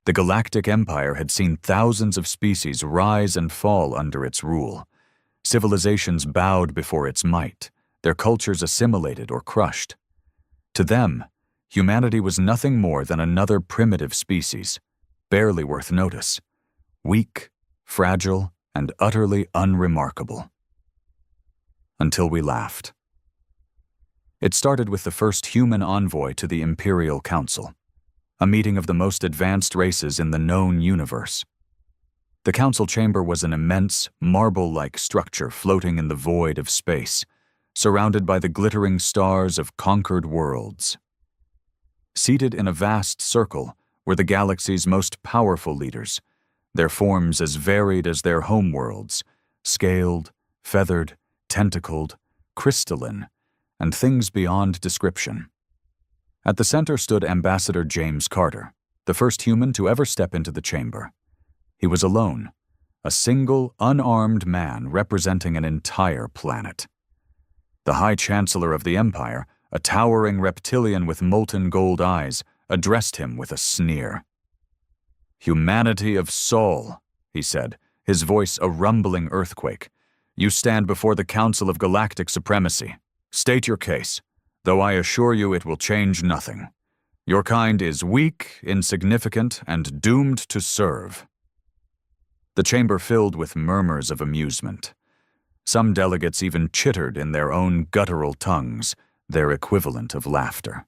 The Galactic Empire had seen thousands of species rise and fall under its rule. Civilizations bowed before its might, their cultures assimilated or crushed. To them, humanity was nothing more than another primitive species, barely worth notice, weak, fragile, and utterly unremarkable. Until we laughed. It started with the first human envoy to the Imperial Council, a meeting of the most advanced races in the known universe. The council chamber was an immense, marble-like structure floating in the void of space, surrounded by the glittering stars of conquered worlds. Seated in a vast circle were the galaxy's most powerful leaders, their forms as varied as their homeworlds, scaled, feathered, tentacled, crystalline, and things beyond description. At the center stood Ambassador James Carter, the first human to ever step into the chamber. He was alone, a single, unarmed man representing an entire planet. The High Chancellor of the Empire, a towering reptilian with molten gold eyes, addressed him with a sneer. "Humanity of Sol," he said, his voice a rumbling earthquake. "You stand before the Council of Galactic Supremacy. State your case, though I assure you it will change nothing. Your kind is weak, insignificant, and doomed to serve." The chamber filled with murmurs of amusement. Some delegates even chittered in their own guttural tongues, their equivalent of laughter.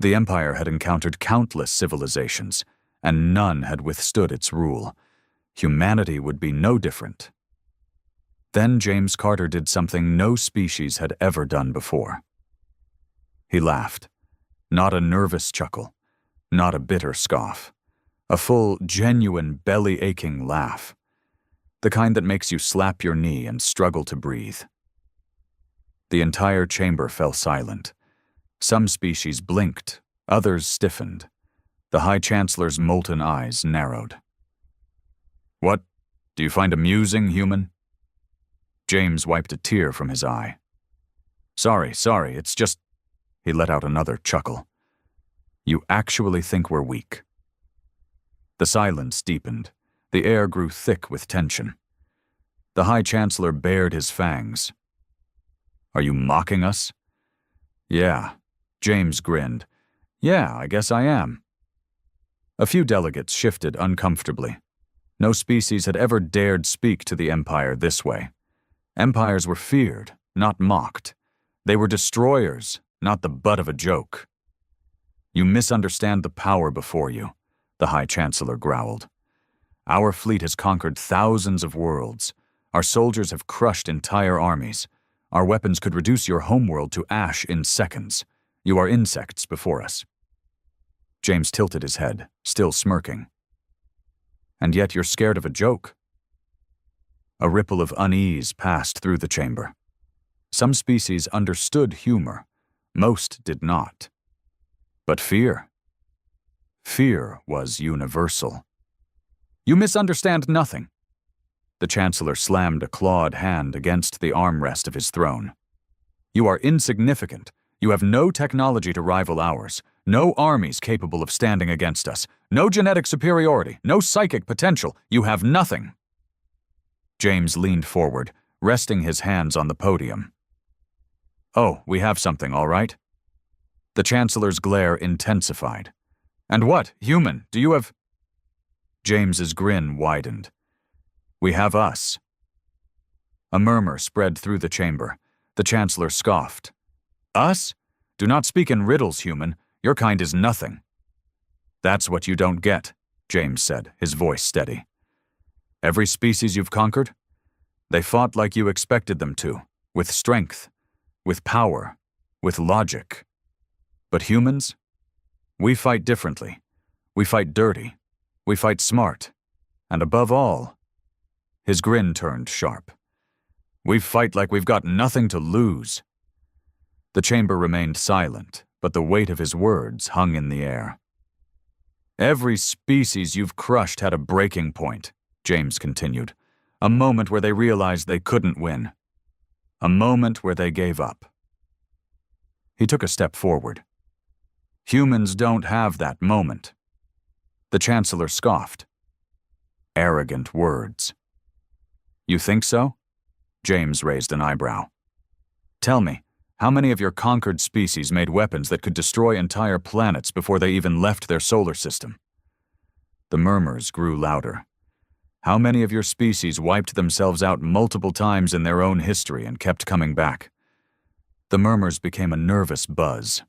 The Empire had encountered countless civilizations, and none had withstood its rule. Humanity would be no different. Then James Carter did something no species had ever done before. He laughed, not a nervous chuckle, not a bitter scoff, a full, genuine, belly-aching laugh, the kind that makes you slap your knee and struggle to breathe. The entire chamber fell silent. Some species blinked, others stiffened. The High Chancellor's molten eyes narrowed. "What? Do you find amusing, human?" James wiped a tear from his eye. Sorry, it's just..." He let out another chuckle. "You actually think we're weak?" The silence deepened. The air grew thick with tension. The High Chancellor bared his fangs. "Are you mocking us?" "Yeah," James grinned. "Yeah, I guess I am." A few delegates shifted uncomfortably. No species had ever dared speak to the Empire this way. Empires were feared, not mocked. They were destroyers, not the butt of a joke. "You misunderstand the power before you," the High Chancellor growled. "Our fleet has conquered thousands of worlds. Our soldiers have crushed entire armies. Our weapons could reduce your homeworld to ash in seconds. You are insects before us." James tilted his head, still smirking. "And yet you're scared of a joke." A ripple of unease passed through the chamber. Some species understood humor, most did not. But fear was universal. "You misunderstand nothing." The Chancellor slammed a clawed hand against the armrest of his throne. "You are insignificant. You have no technology to rival ours, no armies capable of standing against us, no genetic superiority, no psychic potential. You have nothing." James leaned forward, resting his hands on the podium. "Oh, we have something, all right." The Chancellor's glare intensified. "And what, human, do you have—" James's grin widened. "We have us." A murmur spread through the chamber. The Chancellor scoffed. "Us? Do not speak in riddles, human. Your kind is nothing." "That's what you don't get," James said, his voice steady. "Every species you've conquered? They fought like you expected them to, with strength, with power, with logic. But humans? We fight differently. We fight dirty. We fight smart. And above all..." His grin turned sharp. "We fight like we've got nothing to lose." The chamber remained silent, but the weight of his words hung in the air. "Every species you've crushed had a breaking point," James continued. "A moment where they realized they couldn't win. A moment where they gave up." He took a step forward. "Humans don't have that moment." The Chancellor scoffed. Arrogant words. You think so? James raised an eyebrow. Tell me, how many of your conquered species made weapons that could destroy entire planets before they even left their solar system? The murmurs grew louder. How many of your species wiped themselves out multiple times in their own history and kept coming back? The murmurs became a nervous buzz.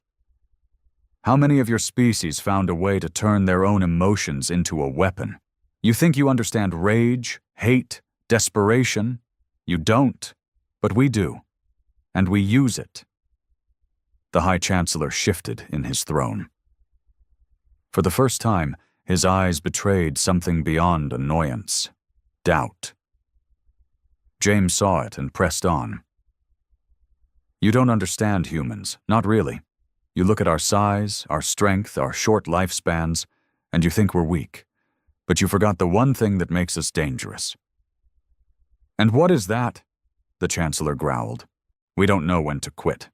How many of your species found a way to turn their own emotions into a weapon? You think you understand rage, hate, desperation? You don't, but we do, and we use it. The High Chancellor shifted in his throne. For the first time, his eyes betrayed something beyond annoyance, doubt. James saw it and pressed on. You don't understand humans, not really. You look at our size, our strength, our short lifespans, and you think we're weak. But you forgot the one thing that makes us dangerous. And what is that? The Chancellor growled. We don't know when to quit.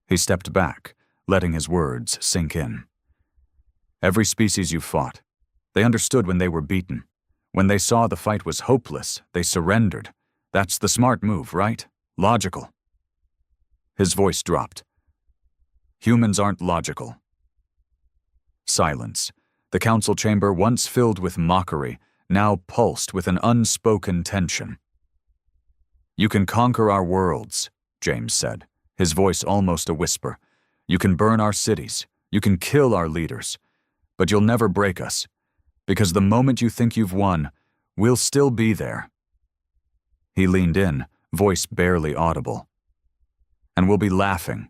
He stepped back, letting his words sink in. Every species you fought, they understood when they were beaten. When they saw the fight was hopeless, they surrendered. That's the smart move, right? Logical. His voice dropped. Humans aren't logical. Silence. The council chamber, once filled with mockery, now pulsed with an unspoken tension. You can conquer our worlds, James said, his voice almost a whisper. You can burn our cities. You can kill our leaders. But you'll never break us, because the moment you think you've won, we'll still be there. He leaned in, voice barely audible. And we'll be laughing.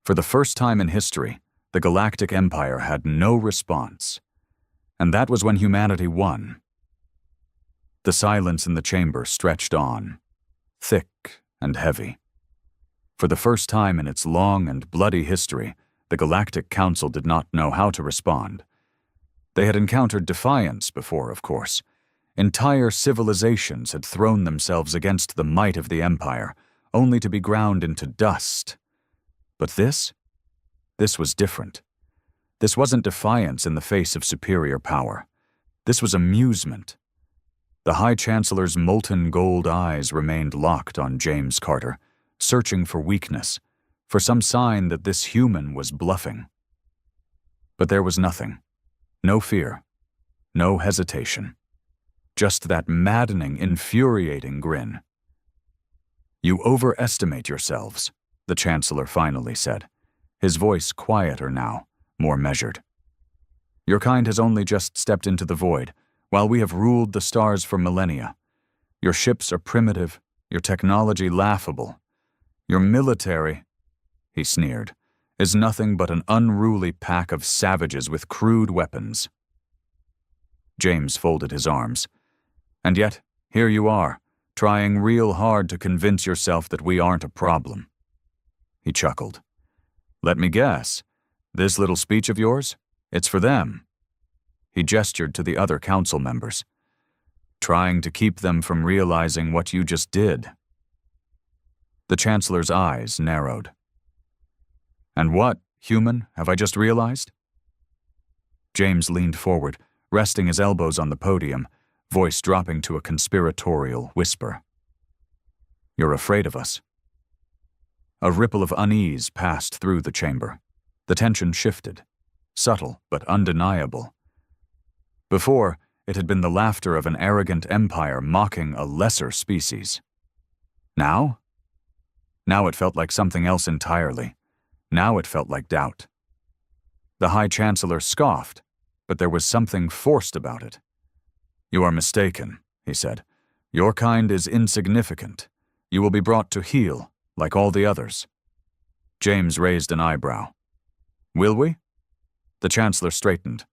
For the first time in history, the Galactic Empire had no response. And that was when humanity won. The silence in the chamber stretched on, thick and heavy. For the first time in its long and bloody history, the Galactic Council did not know how to respond. They had encountered defiance before, of course. Entire civilizations had thrown themselves against the might of the Empire, only to be ground into dust. But this was different. This wasn't defiance in the face of superior power. This was amusement. The High Chancellor's molten gold eyes remained locked on James Carter, searching for weakness, for some sign that this human was bluffing. But there was nothing. No fear. No hesitation. Just that maddening, infuriating grin. You overestimate yourselves, the Chancellor finally said, his voice quieter now, more measured. Your kind has only just stepped into the void, while we have ruled the stars for millennia. Your ships are primitive, your technology laughable. Your military, he sneered, is nothing but an unruly pack of savages with crude weapons. James folded his arms. And yet, here you are, trying real hard to convince yourself that we aren't a problem. He chuckled. Let me guess, this little speech of yours, it's for them. He gestured to the other council members, trying to keep them from realizing what you just did. The Chancellor's eyes narrowed. And what, human, have I just realized? James leaned forward, resting his elbows on the podium, voice dropping to a conspiratorial whisper. You're afraid of us. A ripple of unease passed through the chamber. The tension shifted, subtle but undeniable. Before, it had been the laughter of an arrogant empire mocking a lesser species. Now? Now it felt like something else entirely. Now it felt like doubt. The High Chancellor scoffed, but there was something forced about it. You are mistaken, he said. Your kind is insignificant. You will be brought to heel, like all the others. James raised an eyebrow. Will we? The Chancellor straightened.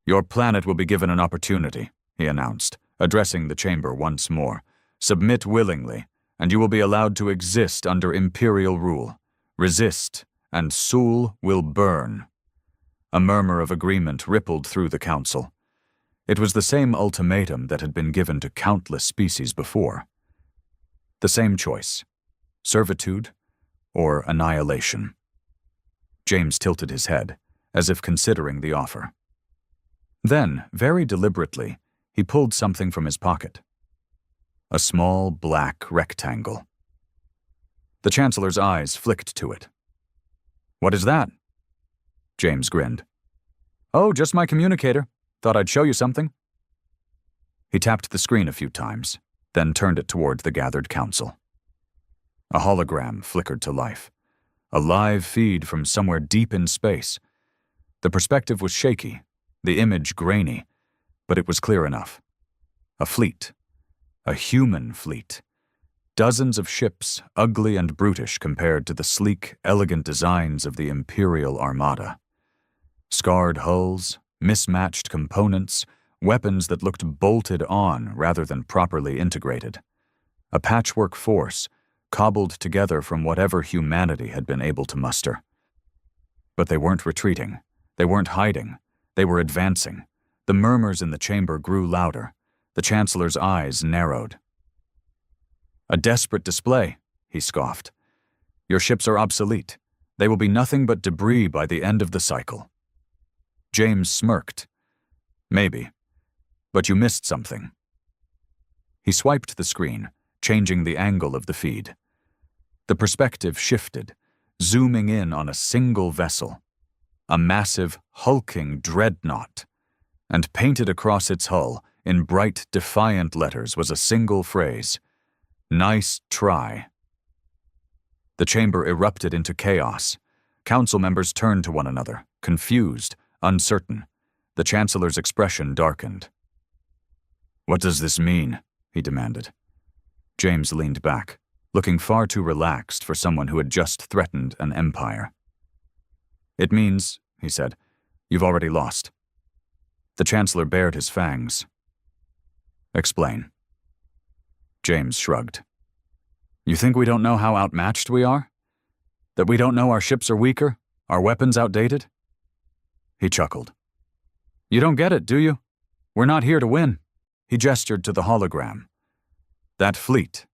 Your planet will be given an opportunity, he announced, addressing the chamber once more. Submit willingly, and you will be allowed to exist under imperial rule. Resist, and Sul will burn. A murmur of agreement rippled through the council. It was the same ultimatum that had been given to countless species before. The same choice, servitude or annihilation. James tilted his head, as if considering the offer. Then, very deliberately, he pulled something from his pocket. A small black rectangle. The Chancellor's eyes flicked to it. "What is that?" James grinned. "Oh, just my communicator. Thought I'd show you something." He tapped the screen a few times, then turned it toward the gathered council. A hologram flickered to life. A live feed from somewhere deep in space. The perspective was shaky, the image grainy, but it was clear enough. A fleet. A human fleet. Dozens of ships, ugly and brutish compared to the sleek, elegant designs of the Imperial Armada. Scarred hulls, mismatched components, weapons that looked bolted on rather than properly integrated. A patchwork force, cobbled together from whatever humanity had been able to muster. But they weren't retreating. They weren't hiding. They were advancing. The murmurs in the chamber grew louder. The Chancellor's eyes narrowed. "A desperate display," he scoffed. "Your ships are obsolete. They will be nothing but debris by the end of the cycle." James smirked. "Maybe. But you missed something." He swiped the screen, changing the angle of the feed. The perspective shifted, zooming in on a single vessel. A massive, hulking dreadnought. And painted across its hull, in bright, defiant letters, was a single phrase. "Nice try." The chamber erupted into chaos. Council members turned to one another, confused, uncertain. The Chancellor's expression darkened. "What does this mean?" he demanded. James leaned back, looking far too relaxed for someone who had just threatened an empire. "It means," he said, "you've already lost." The Chancellor bared his fangs. "Explain." James shrugged. "You think we don't know how outmatched we are? That we don't know our ships are weaker, our weapons outdated?" He chuckled. "You don't get it, do you? We're not here to win." He gestured to the hologram. "That fleet.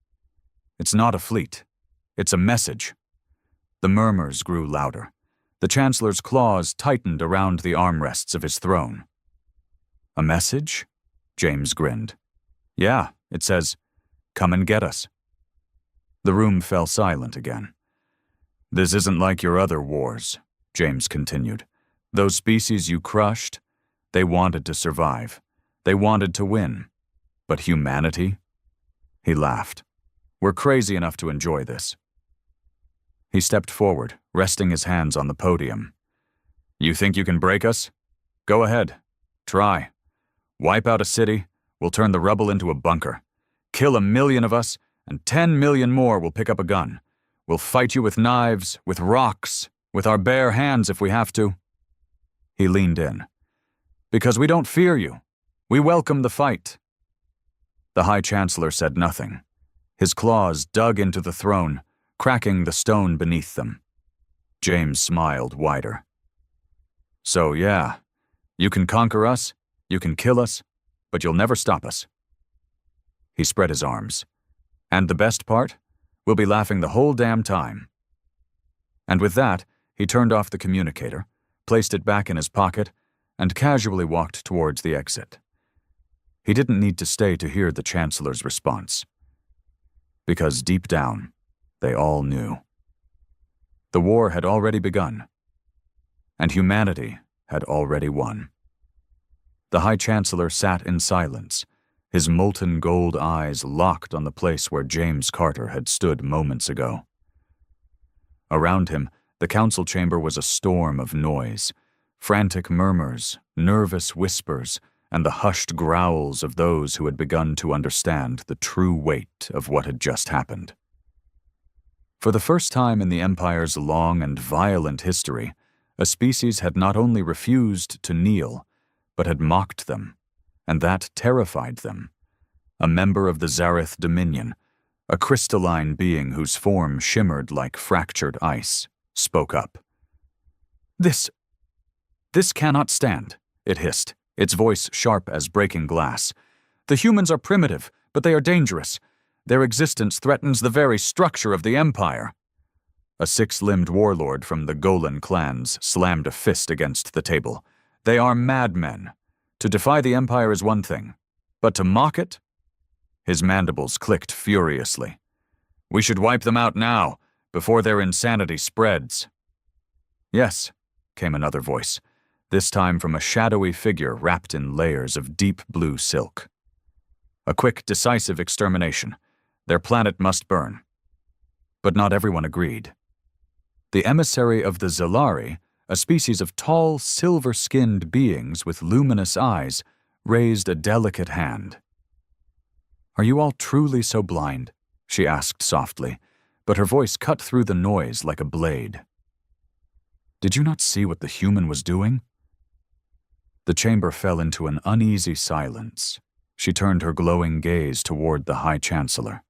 It's not a fleet. It's a message." The murmurs grew louder. The Chancellor's claws tightened around the armrests of his throne. "A message?" James grinned. "Yeah, it says, 'Come and get us.'" The room fell silent again. "This isn't like your other wars," James continued. "Those species you crushed, they wanted to survive. They wanted to win. But humanity?" He laughed. "We're crazy enough to enjoy this." He stepped forward, resting his hands on the podium. "You think you can break us? Go ahead. Try. Wipe out a city, we'll turn the rubble into a bunker. Kill 1,000,000 of us, and 10 million more will pick up a gun. We'll fight you with knives, with rocks, with our bare hands if we have to." He leaned in. "Because we don't fear you. We welcome the fight." The High Chancellor said nothing. His claws dug into the throne, cracking the stone beneath them. James smiled wider. "So yeah, you can conquer us, you can kill us, but you'll never stop us." He spread his arms. "And the best part? We'll be laughing the whole damn time." And with that, he turned off the communicator, placed it back in his pocket, and casually walked towards the exit. He didn't need to stay to hear the Chancellor's response. Because deep down, they all knew. The war had already begun, and humanity had already won. The High Chancellor sat in silence, his molten gold eyes locked on the place where James Carter had stood moments ago. Around him, the council chamber was a storm of noise, frantic murmurs, nervous whispers, and the hushed growls of those who had begun to understand the true weight of what had just happened. For the first time in the Empire's long and violent history, a species had not only refused to kneel, but had mocked them, and that terrified them. A member of the Zareth Dominion, a crystalline being whose form shimmered like fractured ice, spoke up. This cannot stand," it hissed, its voice sharp as breaking glass. "The humans are primitive, but they are dangerous. Their existence threatens the very structure of the Empire." A six-limbed warlord from the Golan clans slammed a fist against the table. "They are madmen. To defy the Empire is one thing, but to mock it? His mandibles clicked furiously. We should wipe them out now, before their insanity spreads. Yes, came another voice, this time from a shadowy figure wrapped in layers of deep blue silk. A quick, decisive extermination. Their planet must burn. But not everyone agreed. The emissary of the Zilari, a species of tall, silver-skinned beings with luminous eyes, raised a delicate hand. Are you all truly so blind? She asked softly, but her voice cut through the noise like a blade. Did you not see what the human was doing? The chamber fell into an uneasy silence. She turned her glowing gaze toward the High Chancellor.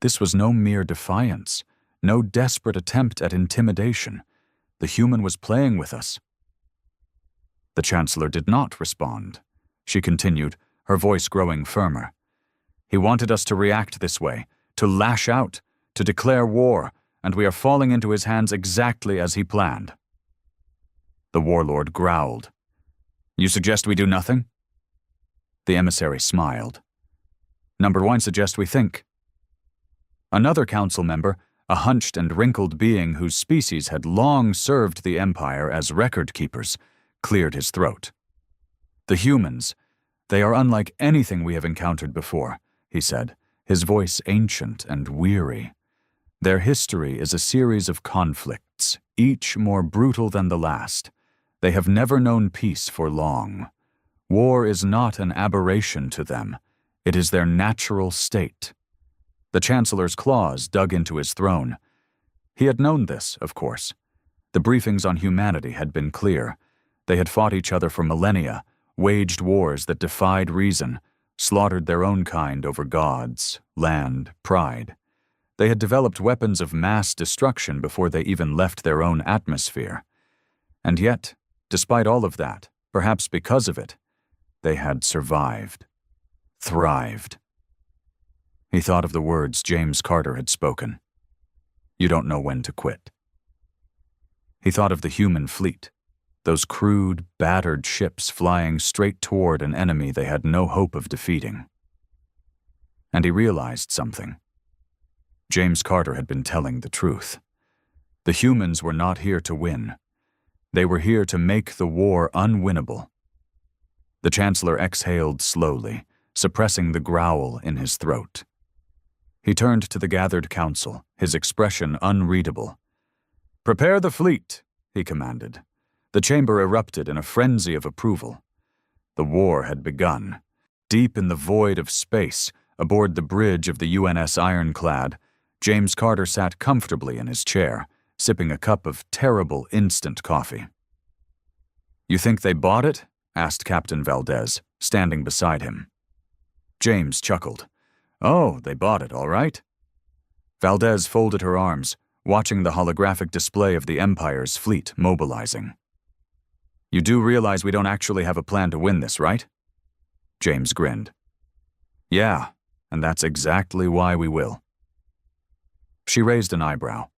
This was no mere defiance, no desperate attempt at intimidation. The human was playing with us. The Chancellor did not respond. She continued, her voice growing firmer. He wanted us to react this way, to lash out, to declare war, and we are falling into his hands exactly as he planned. The warlord growled. You suggest we do nothing? The emissary smiled. Number one suggests we think. Another council member, a hunched and wrinkled being whose species had long served the Empire as record keepers, cleared his throat. The humans, they are unlike anything we have encountered before, he said, his voice ancient and weary. Their history is a series of conflicts, each more brutal than the last. They have never known peace for long. War is not an aberration to them. It is their natural state. The Chancellor's claws dug into his throne. He had known this, of course. The briefings on humanity had been clear. They had fought each other for millennia, waged wars that defied reason, slaughtered their own kind over gods, land, pride. They had developed weapons of mass destruction before they even left their own atmosphere. And yet, despite all of that, perhaps because of it, they had survived, thrived. He thought of the words James Carter had spoken. You don't know when to quit. He thought of the human fleet, those crude, battered ships flying straight toward an enemy they had no hope of defeating. And he realized something. James Carter had been telling the truth. The humans were not here to win. They were here to make the war unwinnable. The Chancellor exhaled slowly, suppressing the growl in his throat. He turned to the gathered council, his expression unreadable. Prepare the fleet, he commanded. The chamber erupted in a frenzy of approval. The war had begun. Deep in the void of space, aboard the bridge of the UNS Ironclad, James Carter sat comfortably in his chair, sipping a cup of terrible instant coffee. You think they bought it? Asked Captain Valdez, standing beside him. James chuckled. Oh, they bought it, all right. Valdez folded her arms, watching the holographic display of the Empire's fleet mobilizing. You do realize we don't actually have a plan to win this, right? James grinned. Yeah, and that's exactly why we will. She raised an eyebrow.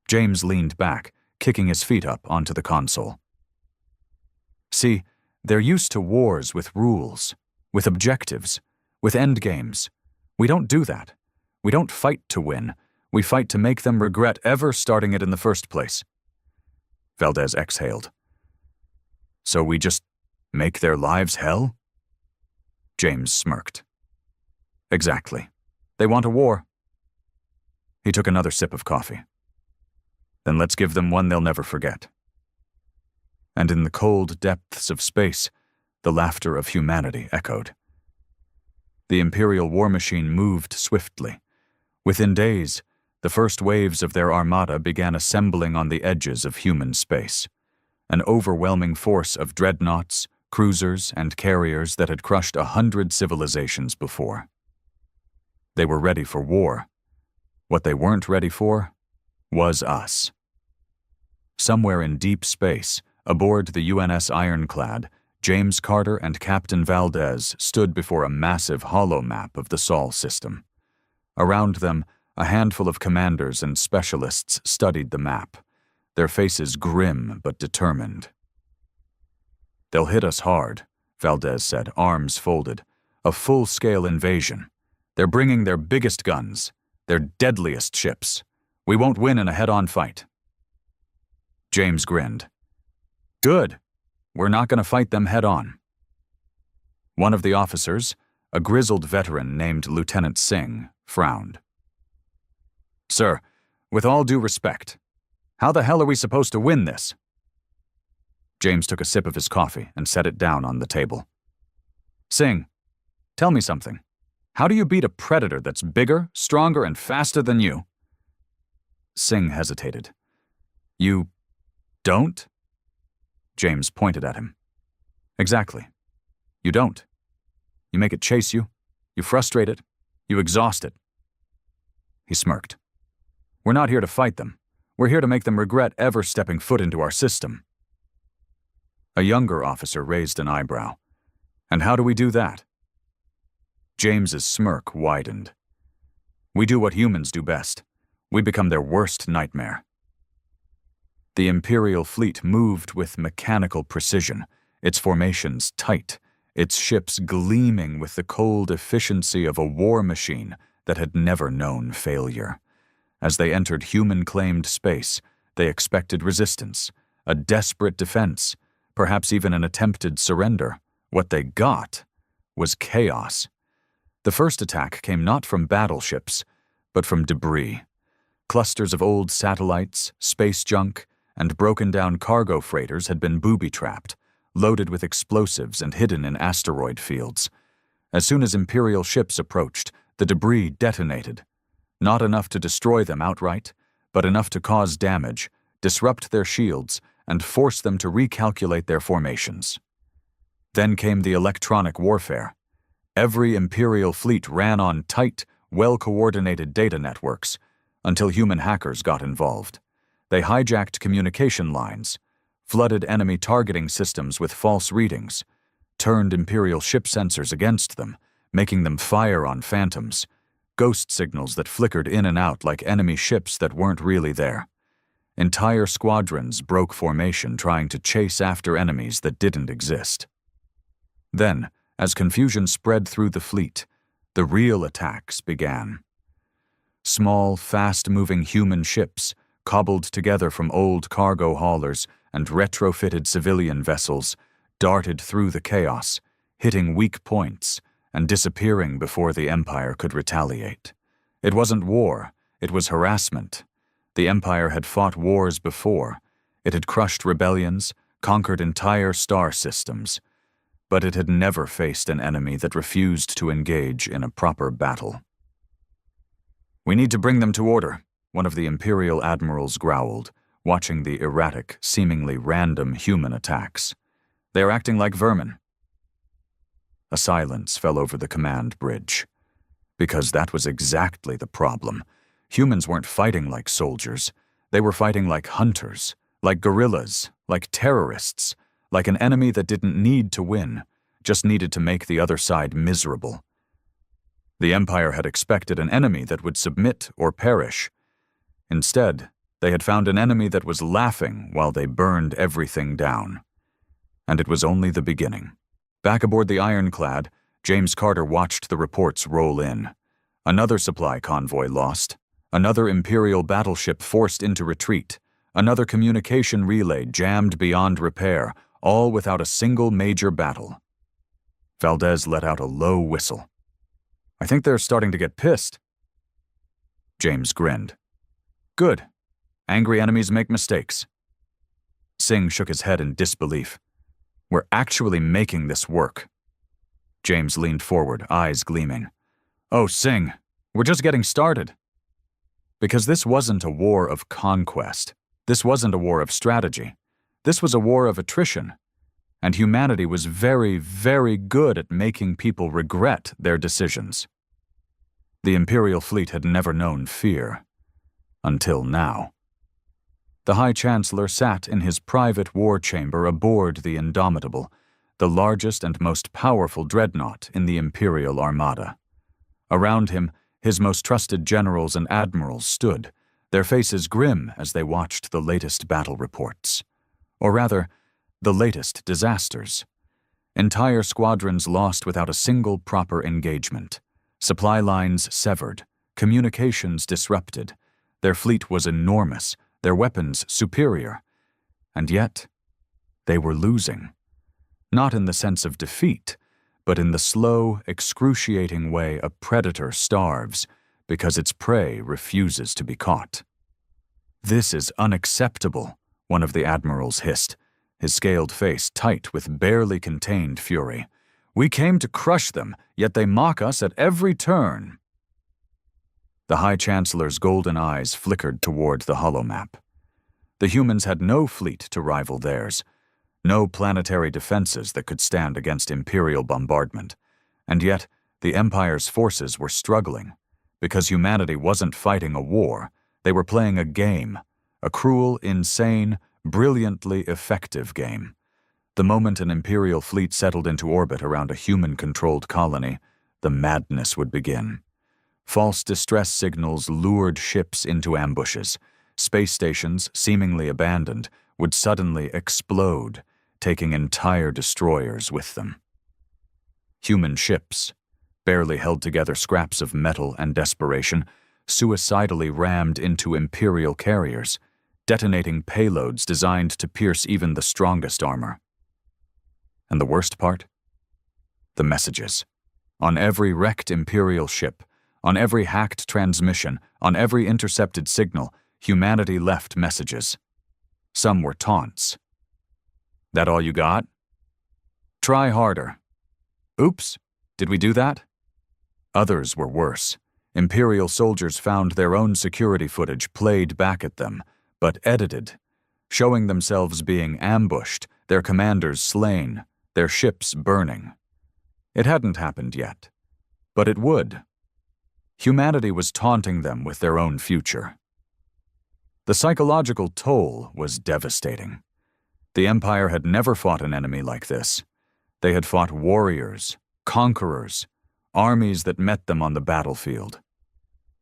James leaned back, kicking his feet up onto the console. See, they're used to wars with rules, with objectives, with endgames. We don't do that. We don't fight to win. We fight to make them regret ever starting it in the first place. Valdez exhaled. So we just make their lives hell? James smirked. Exactly. They want a war. He took another sip of coffee. Then let's give them one they'll never forget. And in the cold depths of space, the laughter of humanity echoed. The Imperial war machine moved swiftly. Within days, the first waves of their armada began assembling on the edges of human space, an overwhelming force of dreadnoughts, cruisers, and carriers that had crushed 100 civilizations before. They were ready for war. What they weren't ready for was us. Somewhere in deep space, aboard the UNS Ironclad, James Carter and Captain Valdez stood before a massive holo map of the Sol system. Around them, a handful of commanders and specialists studied the map, their faces grim but determined. They'll hit us hard, Valdez said, arms folded. A full-scale invasion. They're bringing their biggest guns, their deadliest ships. We won't win in a head-on fight. James grinned. Good. We're not going to fight them head-on. One of the officers, a grizzled veteran named Lieutenant Singh, frowned. Sir, with all due respect, how the hell are we supposed to win this? James took a sip of his coffee and set it down on the table. Singh, tell me something. How do you beat a predator that's bigger, stronger, and faster than you? Singh hesitated. You don't? James pointed at him. Exactly. You don't. You make it chase you, you frustrate it, you exhaust it. He smirked. We're not here to fight them. We're here to make them regret ever stepping foot into our system. A younger officer raised an eyebrow. And how do we do that? James's smirk widened. We do what humans do best. We become their worst nightmare. The Imperial fleet moved with mechanical precision, its formations tight, its ships gleaming with the cold efficiency of a war machine that had never known failure. As they entered human-claimed space, they expected resistance, a desperate defense, perhaps even an attempted surrender. What they got was chaos. The first attack came not from battleships, but from debris. Clusters of old satellites, space junk, and broken-down cargo freighters had been booby-trapped, loaded with explosives and hidden in asteroid fields. As soon as Imperial ships approached, the debris detonated. Not enough to destroy them outright, but enough to cause damage, disrupt their shields, and force them to recalculate their formations. Then came the electronic warfare. Every Imperial fleet ran on tight, well-coordinated data networks, until human hackers got involved. They hijacked communication lines, flooded enemy targeting systems with false readings, turned Imperial ship sensors against them, making them fire on phantoms, ghost signals that flickered in and out like enemy ships that weren't really there. Entire squadrons broke formation trying to chase after enemies that didn't exist. Then, as confusion spread through the fleet, the real attacks began. Small, fast-moving human ships, cobbled together from old cargo haulers and retrofitted civilian vessels, darted through the chaos, hitting weak points and disappearing before the Empire could retaliate. It wasn't war, it was harassment. The Empire had fought wars before. It had crushed rebellions, conquered entire star systems. But it had never faced an enemy that refused to engage in a proper battle. We need to bring them to order, one of the Imperial admirals growled, watching the erratic, seemingly random human attacks. They are acting like vermin. A silence fell over the command bridge. Because that was exactly the problem. Humans weren't fighting like soldiers. They were fighting like hunters, like guerrillas, like terrorists, like an enemy that didn't need to win, just needed to make the other side miserable. The Empire had expected an enemy that would submit or perish. Instead, they had found an enemy that was laughing while they burned everything down. And it was only the beginning. Back aboard the Ironclad, James Carter watched the reports roll in. Another supply convoy lost. Another Imperial battleship forced into retreat. Another communication relay jammed beyond repair, all without a single major battle. Valdez let out a low whistle. I think they're starting to get pissed. James grinned. Good. Angry enemies make mistakes. Singh shook his head in disbelief. We're actually making this work. James leaned forward, eyes gleaming. Oh, Singh, we're just getting started. Because this wasn't a war of conquest. This wasn't a war of strategy. This was a war of attrition. And humanity was very, very good at making people regret their decisions. The Imperial fleet had never known fear. Until now. The High Chancellor sat in his private war chamber aboard the Indomitable, the largest and most powerful dreadnought in the Imperial Armada. Around him, his most trusted generals and admirals stood, their faces grim as they watched the latest battle reports. Or rather, the latest disasters. Entire squadrons lost without a single proper engagement. Supply lines severed, communications disrupted. Their fleet was enormous, their weapons superior. And yet, they were losing. Not in the sense of defeat, but in the slow, excruciating way a predator starves because its prey refuses to be caught. "This is unacceptable," one of the admirals hissed, his scaled face tight with barely contained fury. "We came to crush them, yet they mock us at every turn." The High Chancellor's golden eyes flickered toward the holomap. The humans had no fleet to rival theirs, no planetary defenses that could stand against Imperial bombardment, and yet the Empire's forces were struggling. Because humanity wasn't fighting a war, they were playing a game, a cruel, insane, brilliantly effective game. The moment an Imperial fleet settled into orbit around a human-controlled colony, the madness would begin. False distress signals lured ships into ambushes. Space stations, seemingly abandoned, would suddenly explode, taking entire destroyers with them. Human ships, barely held together scraps of metal and desperation, suicidally rammed into Imperial carriers, detonating payloads designed to pierce even the strongest armor. And the worst part? The messages. On every wrecked Imperial ship, on every hacked transmission, on every intercepted signal, humanity left messages. Some were taunts. "That all you got? Try harder. Oops, did we do that?" Others were worse. Imperial soldiers found their own security footage played back at them, but edited, showing themselves being ambushed, their commanders slain, their ships burning. It hadn't happened yet, but it would. Humanity was taunting them with their own future. The psychological toll was devastating. The Empire had never fought an enemy like this. They had fought warriors, conquerors, armies that met them on the battlefield.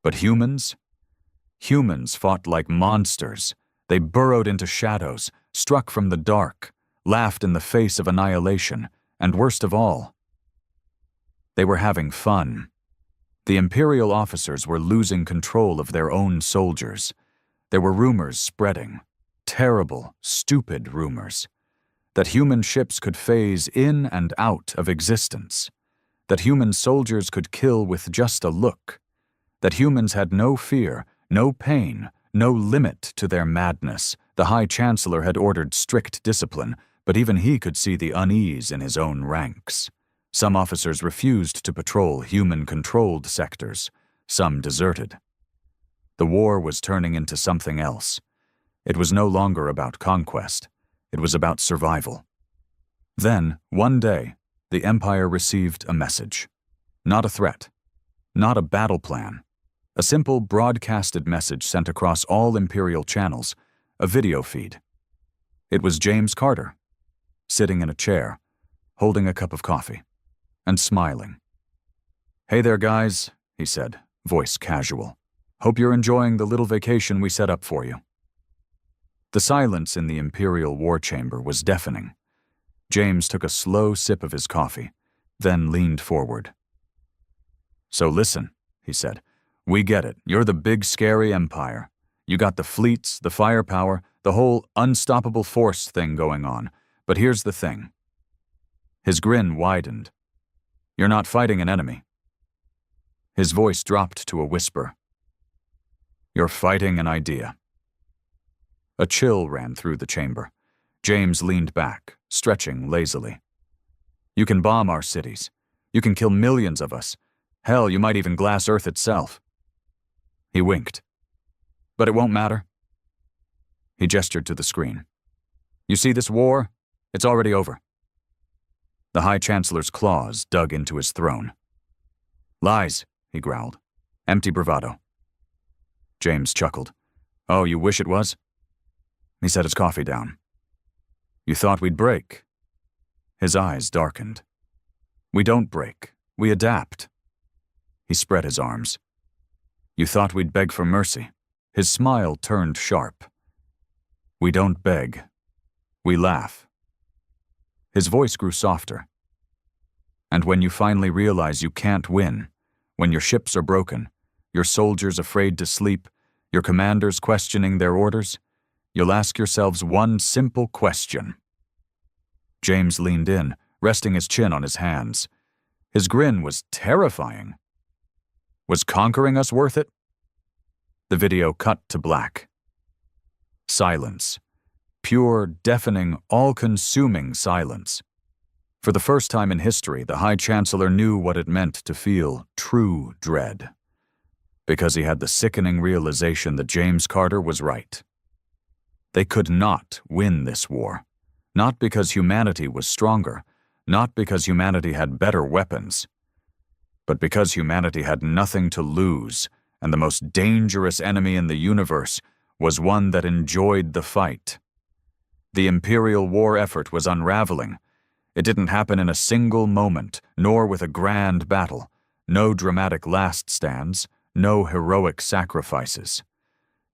But humans? Humans fought like monsters. They burrowed into shadows, struck from the dark, laughed in the face of annihilation, and worst of all, they were having fun. The Imperial officers were losing control of their own soldiers. There were rumors spreading, terrible, stupid rumors, that human ships could phase in and out of existence, that human soldiers could kill with just a look, that humans had no fear, no pain, no limit to their madness. The High Chancellor had ordered strict discipline, but even he could see the unease in his own ranks. Some officers refused to patrol human-controlled sectors. Some deserted. The war was turning into something else. It was no longer about conquest. It was about survival. Then, one day, the Empire received a message. Not a threat. Not a battle plan. A simple broadcasted message sent across all Imperial channels, a video feed. It was James Carter, sitting in a chair, holding a cup of coffee, and smiling. "Hey there, guys," he said, voice casual. "Hope you're enjoying the little vacation we set up for you." The silence in the Imperial war chamber was deafening. James took a slow sip of his coffee, then leaned forward. "So listen," he said. "We get it. You're the big, scary empire. You got the fleets, the firepower, the whole unstoppable force thing going on. But here's the thing." His grin widened. "You're not fighting an enemy." His voice dropped to a whisper. "You're fighting an idea." A chill ran through the chamber. James leaned back, stretching lazily. "You can bomb our cities. You can kill millions of us. Hell, you might even glass Earth itself." He winked. "But it won't matter." He gestured to the screen. "You see this war? It's already over." The High Chancellor's claws dug into his throne. "Lies," he growled. "Empty bravado." James chuckled. "Oh, you wish it was?" He set his coffee down. "You thought we'd break?" His eyes darkened. "We don't break. We adapt." He spread his arms. "You thought we'd beg for mercy?" His smile turned sharp. "We don't beg. We laugh." His voice grew softer. And when you finally realize you can't win, when your ships are broken, your soldiers afraid to sleep, your commanders questioning their orders, you'll ask yourselves one simple question. James leaned in, resting his chin on his hands. His grin was terrifying. Was conquering us worth it? The video cut to black. Silence. Pure, deafening, all-consuming silence. For the first time in history, the High Chancellor knew what it meant to feel true dread. Because he had the sickening realization that James Carter was right. They could not win this war. Not because humanity was stronger, not because humanity had better weapons, but because humanity had nothing to lose, and the most dangerous enemy in the universe was one that enjoyed the fight. The Imperial war effort was unraveling. It didn't happen in a single moment, nor with a grand battle. No dramatic last stands, no heroic sacrifices.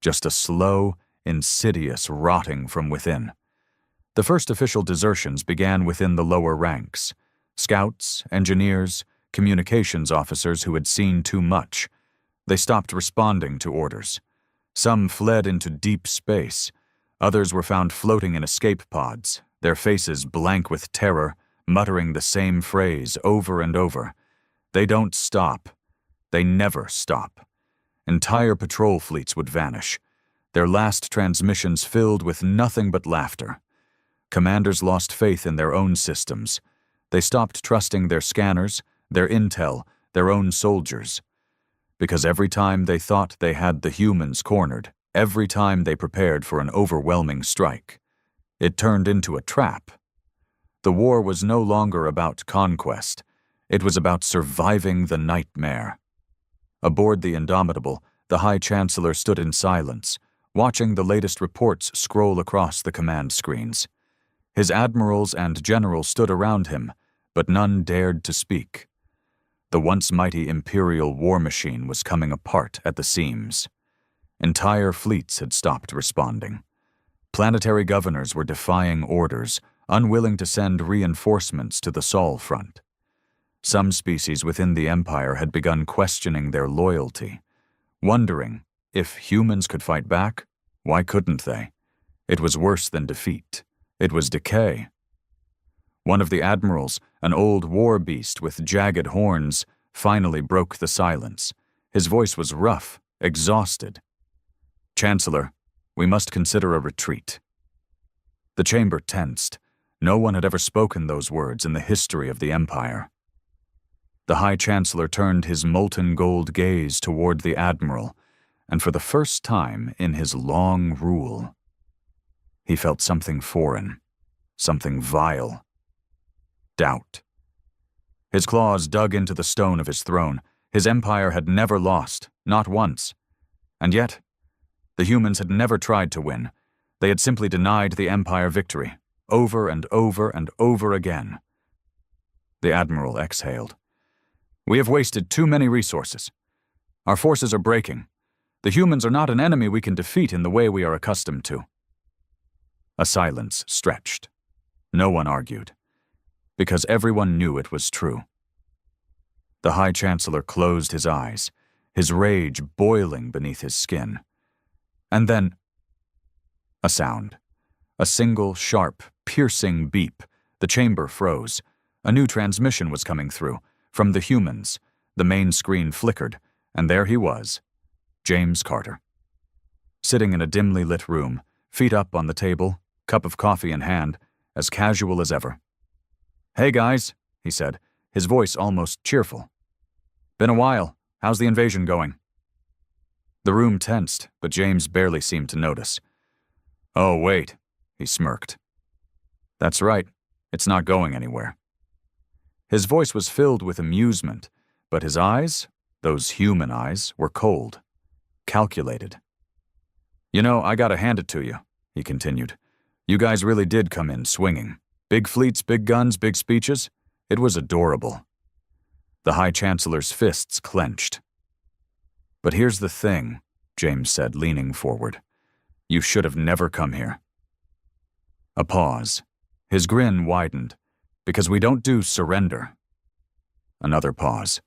Just a slow, insidious rotting from within. The first official desertions began within the lower ranks. Scouts, engineers, communications officers who had seen too much. They stopped responding to orders. Some fled into deep space. Others were found floating in escape pods, their faces blank with terror, muttering the same phrase over and over. They don't stop. They never stop. Entire patrol fleets would vanish, their last transmissions filled with nothing but laughter. Commanders lost faith in their own systems. They stopped trusting their scanners, their intel, their own soldiers. Because every time they thought they had the humans cornered, every time they prepared for an overwhelming strike, it turned into a trap. The war was no longer about conquest. It was about surviving the nightmare. Aboard the Indomitable, the High Chancellor stood in silence, watching the latest reports scroll across the command screens. His admirals and generals stood around him, but none dared to speak. The once mighty Imperial war machine was coming apart at the seams. Entire fleets had stopped responding. Planetary governors were defying orders, unwilling to send reinforcements to the Sol front. Some species within the Empire had begun questioning their loyalty, wondering if humans could fight back, why couldn't they? It was worse than defeat. It was decay. One of the admirals, an old war beast with jagged horns, finally broke the silence. His voice was rough, exhausted. "Chancellor, we must consider a retreat." The chamber tensed. No one had ever spoken those words in the history of the Empire. The High Chancellor turned his molten gold gaze toward the Admiral, and for the first time in his long rule, he felt something foreign, something vile. Doubt. His claws dug into the stone of his throne. His empire had never lost, not once. And yet, the humans had never tried to win. They had simply denied the Empire victory, over and over and over again. The Admiral exhaled. "We have wasted too many resources. Our forces are breaking. The humans are not an enemy we can defeat in the way we are accustomed to." A silence stretched. No one argued, because everyone knew it was true. The High Chancellor closed his eyes, his rage boiling beneath his skin. And then, a sound. A single, sharp, piercing beep. The chamber froze. A new transmission was coming through. From the humans, the main screen flickered, and there he was, James Carter. Sitting in a dimly lit room, feet up on the table, cup of coffee in hand, as casual as ever. "Hey guys," he said, his voice almost cheerful. "Been a while. How's the invasion going?" The room tensed, but James barely seemed to notice. "Oh, wait," he smirked. "That's right. It's not going anywhere." His voice was filled with amusement, but his eyes, those human eyes, were cold, calculated. "You know, I gotta hand it to you," he continued. "You guys really did come in swinging. Big fleets, big guns, big speeches. It was adorable." The High Chancellor's fists clenched. "But here's the thing," James said, leaning forward. "You should have never come here." A pause. His grin widened. Because we don't do surrender. Another pause.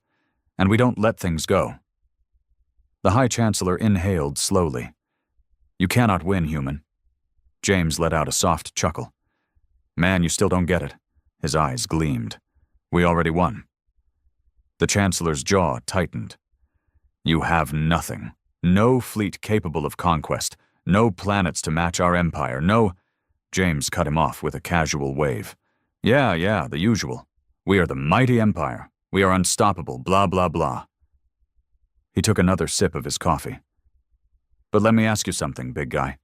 And we don't let things go. The High Chancellor inhaled slowly. You cannot win, human. James let out a soft chuckle. Man, you still don't get it. His eyes gleamed. We already won. The Chancellor's jaw tightened. You have nothing. No fleet capable of conquest. No planets to match our empire. No... James cut him off with a casual wave. Yeah, the usual. We are the mighty empire. We are unstoppable, blah, blah, blah. He took another sip of his coffee. But let me ask you something, big guy.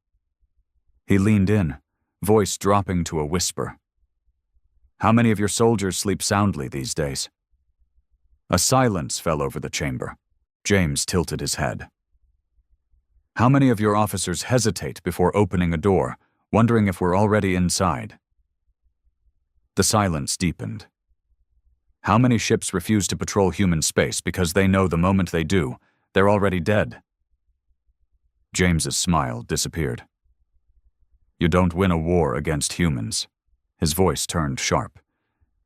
He leaned in, voice dropping to a whisper. How many of your soldiers sleep soundly these days? A silence fell over the chamber. James tilted his head. How many of your officers hesitate before opening a door, wondering if we're already inside? The silence deepened. How many ships refuse to patrol human space because they know the moment they do, they're already dead? James's smile disappeared. You don't win a war against humans. His voice turned sharp.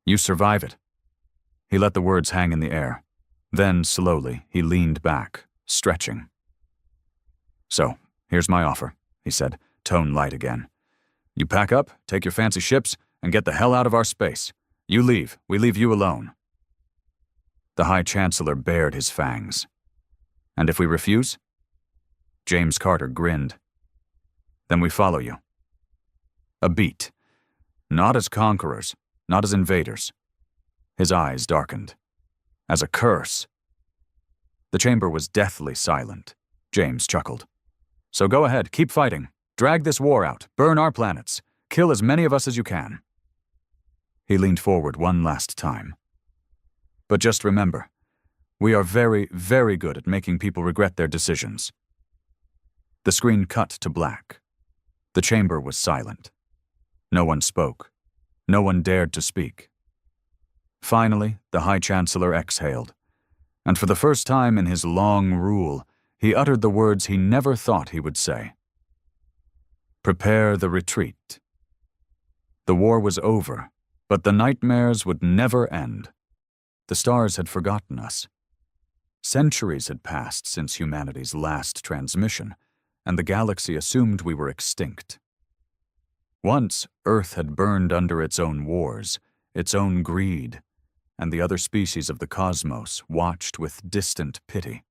You survive it. He let the words hang in the air. Then, slowly, he leaned back, stretching. So, here's my offer, he said, tone light again. You pack up, take your fancy ships, and get the hell out of our space. You leave, we leave you alone. The High Chancellor bared his fangs. And if we refuse? James Carter grinned. Then we follow you. A beat. Not as conquerors, not as invaders. His eyes darkened. As a curse. The chamber was deathly silent. James chuckled. So go ahead, keep fighting. Drag this war out, burn our planets. Kill as many of us as you can. He leaned forward one last time. But just remember, we are very, very good at making people regret their decisions. The screen cut to black. The chamber was silent. No one spoke. No one dared to speak. Finally, the High Chancellor exhaled, and for the first time in his long rule, he uttered the words he never thought he would say. Prepare the retreat. The war was over, but the nightmares would never end. The stars had forgotten us. Centuries had passed since humanity's last transmission, and the galaxy assumed we were extinct. Once, Earth had burned under its own wars, its own greed, and the other species of the cosmos watched with distant pity.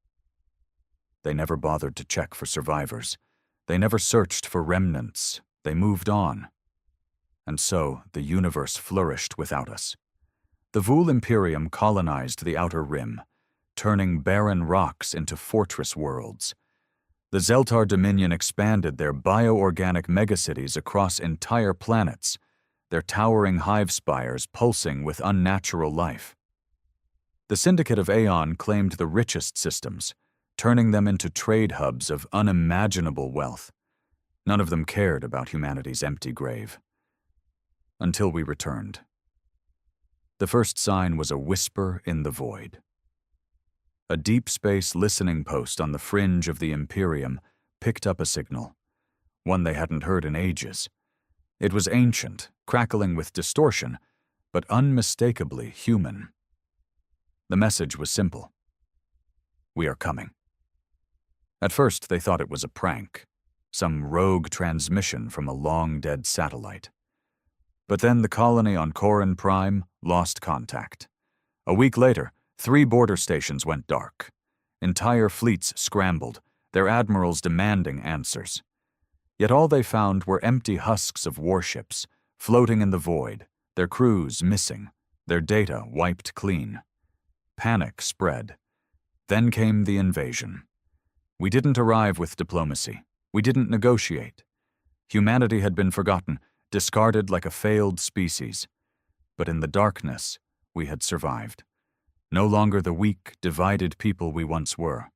They never bothered to check for survivors. They never searched for remnants. They moved on. And so, the universe flourished without us. The Vul Imperium colonized the Outer Rim, turning barren rocks into fortress worlds. The Zeltar Dominion expanded their bioorganic megacities across entire planets, their towering hive spires pulsing with unnatural life. The Syndicate of Aeon claimed the richest systems, turning them into trade hubs of unimaginable wealth. None of them cared about humanity's empty grave. Until we returned. The first sign was a whisper in the void. A deep space listening post on the fringe of the Imperium picked up a signal, one they hadn't heard in ages. It was ancient, crackling with distortion, but unmistakably human. The message was simple. We are coming. At first, they thought it was a prank, some rogue transmission from a long-dead satellite. But then the colony on Corin Prime lost contact. A week later, 3 border stations went dark. Entire fleets scrambled, their admirals demanding answers. Yet all they found were empty husks of warships, floating in the void, their crews missing, their data wiped clean. Panic spread. Then came the invasion. We didn't arrive with diplomacy. We didn't negotiate. Humanity had been forgotten, discarded like a failed species. But in the darkness, we had survived. No longer the weak, divided people we once were.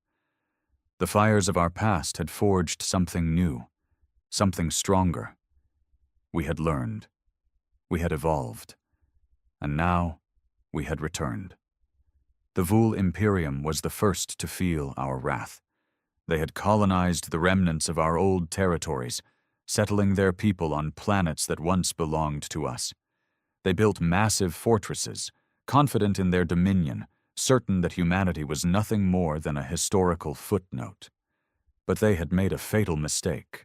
The fires of our past had forged something new, something stronger. We had learned. We had evolved. And now, we had returned. The Vul Imperium was the first to feel our wrath. They had colonized the remnants of our old territories, settling their people on planets that once belonged to us. They built massive fortresses, confident in their dominion, certain that humanity was nothing more than a historical footnote. But they had made a fatal mistake.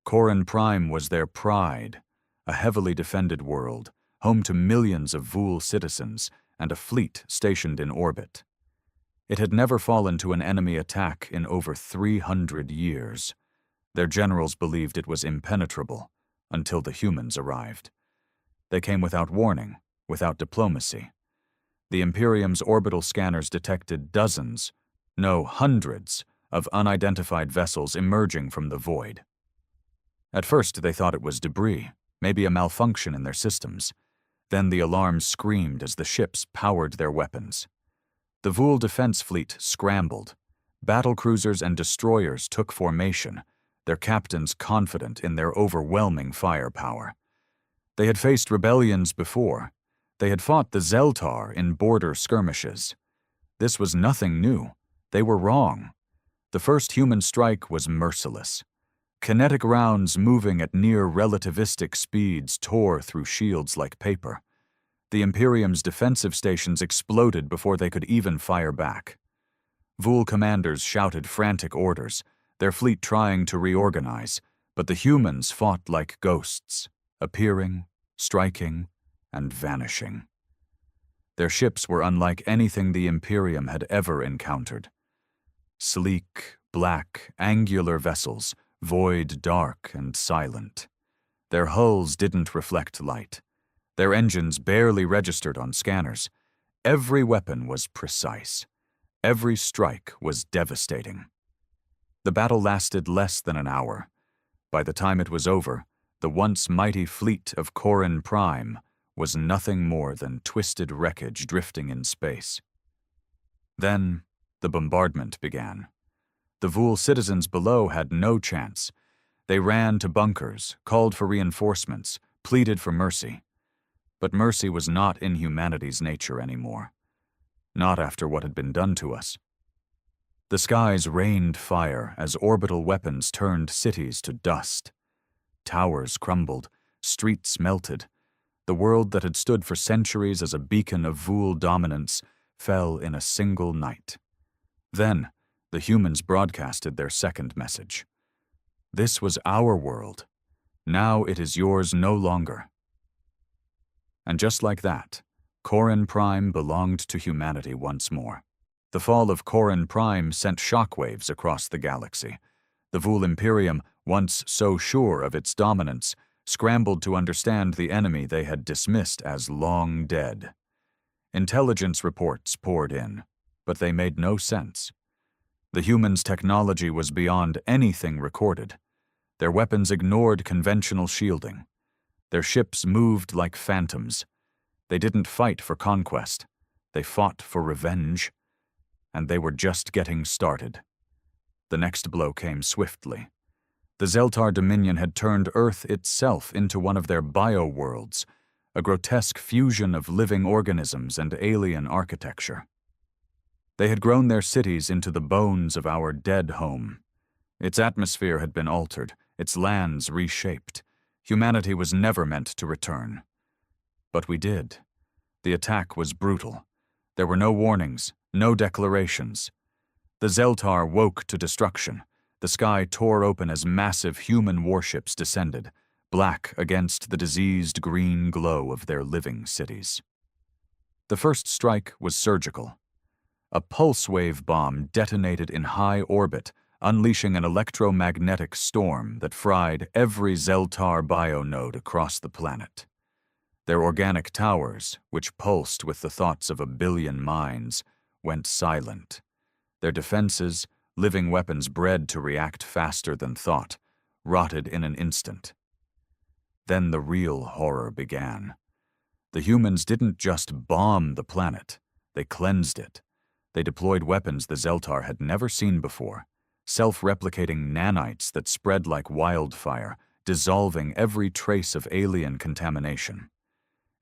Korin Prime was their pride, a heavily defended world, home to millions of Vul citizens and a fleet stationed in orbit. It had never fallen to an enemy attack in over 300 years. Their generals believed it was impenetrable until the humans arrived. They came without warning, without diplomacy. The Imperium's orbital scanners detected dozens, no hundreds, of unidentified vessels emerging from the void. At first they thought it was debris, maybe a malfunction in their systems. Then the alarms screamed as the ships powered their weapons. The Vul defense fleet scrambled. Battlecruisers and destroyers took formation, their captains confident in their overwhelming firepower. They had faced rebellions before. They had fought the Zeltar in border skirmishes. This was nothing new. They were wrong. The first human strike was merciless. Kinetic rounds moving at near relativistic speeds tore through shields like paper. The Imperium's defensive stations exploded before they could even fire back. Vul commanders shouted frantic orders, their fleet trying to reorganize, but the humans fought like ghosts, appearing, striking, and vanishing. Their ships were unlike anything the Imperium had ever encountered. Sleek, black, angular vessels, void, dark, and silent. Their hulls didn't reflect light. Their engines barely registered on scanners. Every weapon was precise. Every strike was devastating. The battle lasted less than an hour. By the time it was over, the once mighty fleet of Korin Prime was nothing more than twisted wreckage drifting in space. Then, the bombardment began. The Vul citizens below had no chance. They ran to bunkers, called for reinforcements, pleaded for mercy. But mercy was not in humanity's nature anymore. Not after what had been done to us. The skies rained fire as orbital weapons turned cities to dust. Towers crumbled, streets melted. The world that had stood for centuries as a beacon of Vul dominance fell in a single night. Then, the humans broadcasted their second message. This was our world. Now it is yours no longer. And just like that, Korin Prime belonged to humanity once more. The fall of Korin Prime sent shockwaves across the galaxy. The Vul Imperium, once so sure of its dominance, scrambled to understand the enemy they had dismissed as long dead. Intelligence reports poured in, but they made no sense. The humans' technology was beyond anything recorded. Their weapons ignored conventional shielding. Their ships moved like phantoms. They didn't fight for conquest. They fought for revenge. And they were just getting started. The next blow came swiftly. The Zeltar Dominion had turned Earth itself into one of their bio-worlds, a grotesque fusion of living organisms and alien architecture. They had grown their cities into the bones of our dead home. Its atmosphere had been altered, its lands reshaped. Humanity was never meant to return. But we did. The attack was brutal. There were no warnings, no declarations. The Zeltar woke to destruction. The sky tore open as massive human warships descended, black against the diseased green glow of their living cities. The first strike was surgical. A pulse wave bomb detonated in high orbit, unleashing an electromagnetic storm that fried every Zeltar bionode across the planet. Their organic towers, which pulsed with the thoughts of 1 billion minds, went silent. Their defenses, living weapons bred to react faster than thought, rotted in an instant. Then the real horror began. The humans didn't just bomb the planet, they cleansed it. They deployed weapons the Zeltar had never seen before, self-replicating nanites that spread like wildfire, dissolving every trace of alien contamination.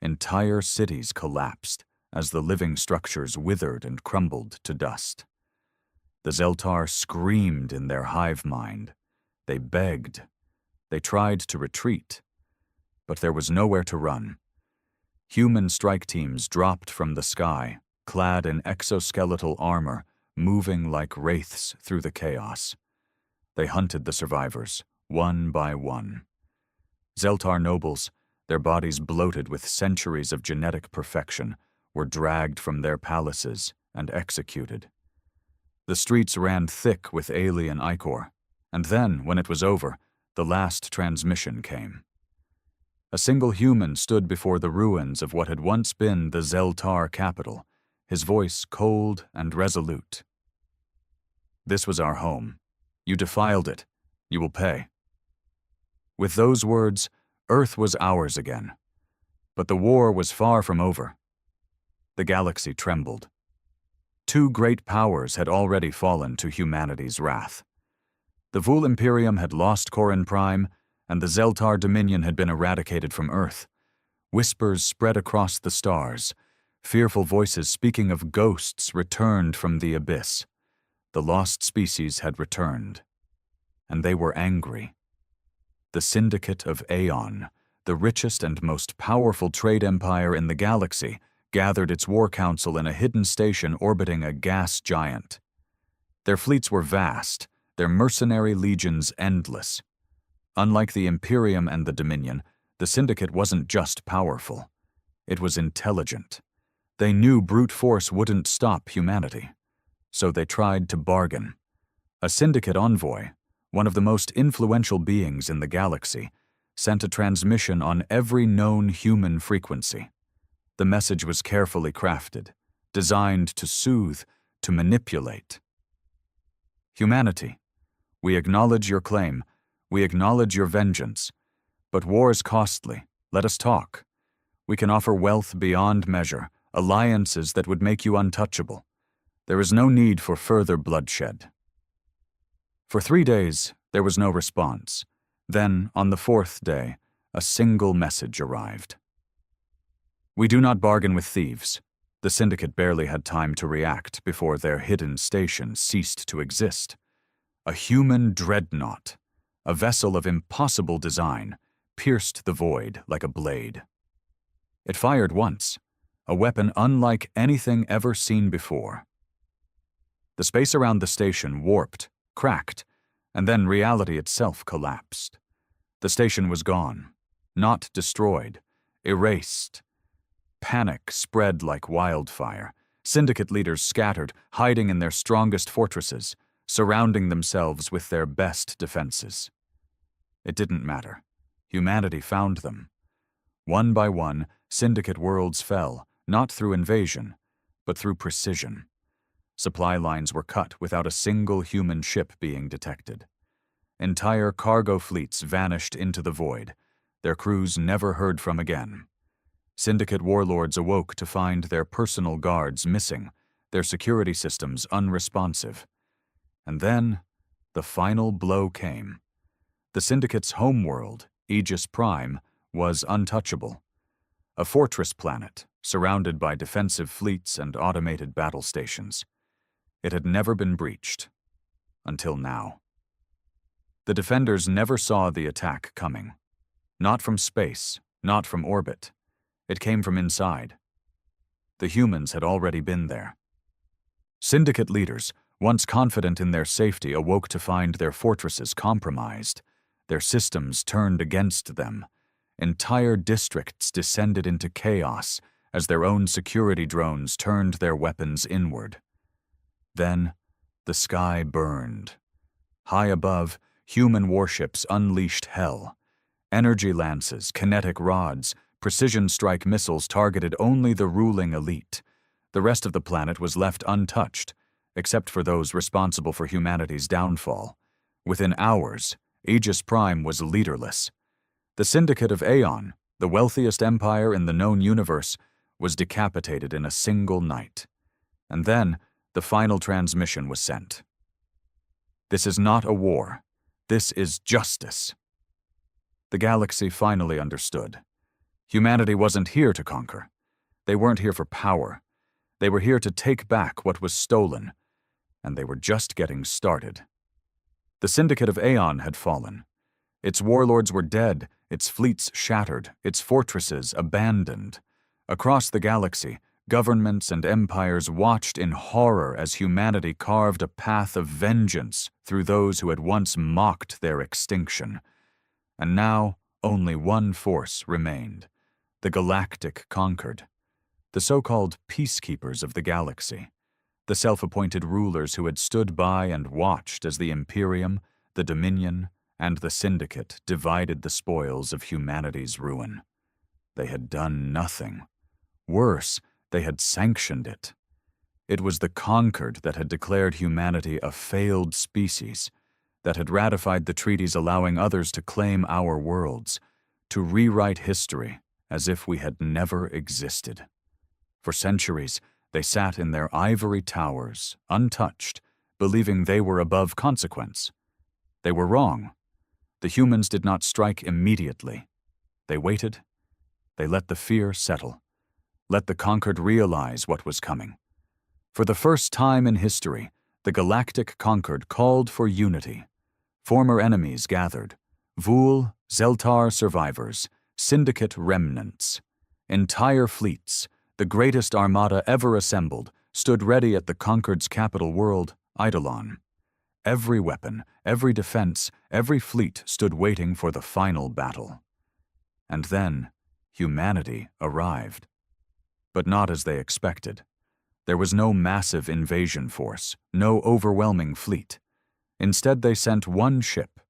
Entire cities collapsed as the living structures withered and crumbled to dust. The Zeltar screamed in their hive mind. They begged. They tried to retreat. But there was nowhere to run. Human strike teams dropped from the sky, clad in exoskeletal armor, moving like wraiths through the chaos. They hunted the survivors, one by one. Zeltar nobles, their bodies bloated with centuries of genetic perfection, were dragged from their palaces and executed. The streets ran thick with alien ichor, and then, when it was over, the last transmission came. A single human stood before the ruins of what had once been the Zeltar capital, his voice cold and resolute. "This was our home. You defiled it. You will pay." With those words, Earth was ours again. But the war was far from over. The galaxy trembled. Two great powers had already fallen to humanity's wrath. The Vul Imperium had lost Corran Prime, and the Zeltar Dominion had been eradicated from Earth. Whispers spread across the stars. Fearful voices speaking of ghosts returned from the abyss. The lost species had returned, and they were angry. The Syndicate of Aeon, the richest and most powerful trade empire in the galaxy, gathered its war council in a hidden station orbiting a gas giant. Their fleets were vast, their mercenary legions endless. Unlike the Imperium and the Dominion, the Syndicate wasn't just powerful. It was intelligent. They knew brute force wouldn't stop humanity. So they tried to bargain. A Syndicate envoy, one of the most influential beings in the galaxy, sent a transmission on every known human frequency. The message was carefully crafted, designed to soothe, to manipulate. "Humanity, we acknowledge your claim. We acknowledge your vengeance. But war is costly. Let us talk. We can offer wealth beyond measure, alliances that would make you untouchable. There is no need for further bloodshed." For 3 days, there was no response. Then, on the 4th day, a single message arrived. "We do not bargain with thieves." The Syndicate barely had time to react before their hidden station ceased to exist. A human dreadnought, a vessel of impossible design, pierced the void like a blade. It fired once, a weapon unlike anything ever seen before. The space around the station warped, cracked, and then reality itself collapsed. The station was gone, not destroyed, erased. Panic spread like wildfire. Syndicate leaders scattered, hiding in their strongest fortresses, surrounding themselves with their best defenses. It didn't matter. Humanity found them. One by one, Syndicate worlds fell, not through invasion, but through precision. Supply lines were cut without a single human ship being detected. Entire cargo fleets vanished into the void, their crews never heard from again. Syndicate warlords awoke to find their personal guards missing, their security systems unresponsive. And then, the final blow came. The Syndicate's homeworld, Aegis Prime, was untouchable. A fortress planet, surrounded by defensive fleets and automated battle stations. It had never been breached. Until now. The defenders never saw the attack coming. Not from space, not from orbit. It came from inside. The humans had already been there. Syndicate leaders, once confident in their safety, awoke to find their fortresses compromised, their systems turned against them. Entire districts descended into chaos as their own security drones turned their weapons inward. Then, the sky burned. High above, human warships unleashed hell. Energy lances, kinetic rods, precision strike missiles targeted only the ruling elite. The rest of the planet was left untouched, except for those responsible for humanity's downfall. Within hours, Aegis Prime was leaderless. The Syndicate of Aeon, the wealthiest empire in the known universe, was decapitated in a single night. And then, the final transmission was sent. "This is not a war. This is justice." The galaxy finally understood. Humanity wasn't here to conquer. They weren't here for power. They were here to take back what was stolen. And they were just getting started. The Syndicate of Aeon had fallen. Its warlords were dead, its fleets shattered, its fortresses abandoned. Across the galaxy, governments and empires watched in horror as humanity carved a path of vengeance through those who had once mocked their extinction. And now, only one force remained: the galactic conquered, the so-called peacekeepers of the galaxy, the self-appointed rulers who had stood by and watched as the Imperium, the Dominion, and the Syndicate divided the spoils of humanity's ruin. They had done nothing. Worse, they had sanctioned it. It was the conquered that had declared humanity a failed species, that had ratified the treaties allowing others to claim our worlds, to rewrite history as if we had never existed. For centuries, they sat in their ivory towers, untouched, believing they were above consequence. They were wrong. The humans did not strike immediately. They waited. They let the fear settle. Let the conquered realize what was coming. For the first time in history, the galactic conquered called for unity. Former enemies gathered: Vul, Zeltar survivors, Syndicate remnants. Entire fleets, the greatest armada ever assembled, stood ready at the conquered's capital world, Eidolon. Every weapon, every defense, every fleet stood waiting for the final battle. And then, humanity arrived. But not as they expected. There was no massive invasion force, no overwhelming fleet. Instead, they sent one ship,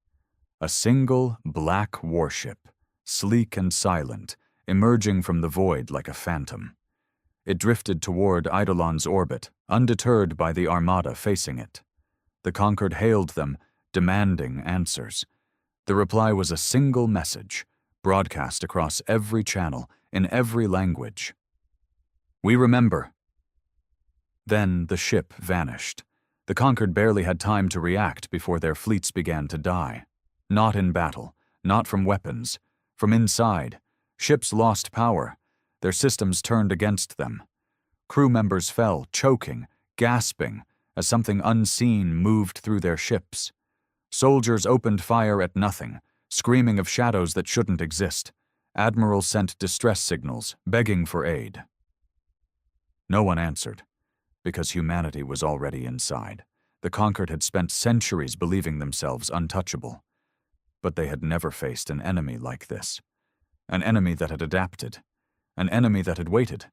a single black warship, sleek and silent, emerging from the void like a phantom. It drifted toward Eidolon's orbit, undeterred by the armada facing it. The conquered hailed them, demanding answers. The reply was a single message, broadcast across every channel, in every language. "We remember." Then the ship vanished. The conquered barely had time to react before their fleets began to die. Not in battle, not from weapons. From inside, ships lost power. Their systems turned against them. Crew members fell, choking, gasping, as something unseen moved through their ships. Soldiers opened fire at nothing, screaming of shadows that shouldn't exist. Admirals sent distress signals, begging for aid. No one answered, because humanity was already inside. The conquered had spent centuries believing themselves untouchable. But they had never faced an enemy like this. An enemy that had adapted. An enemy that had waited.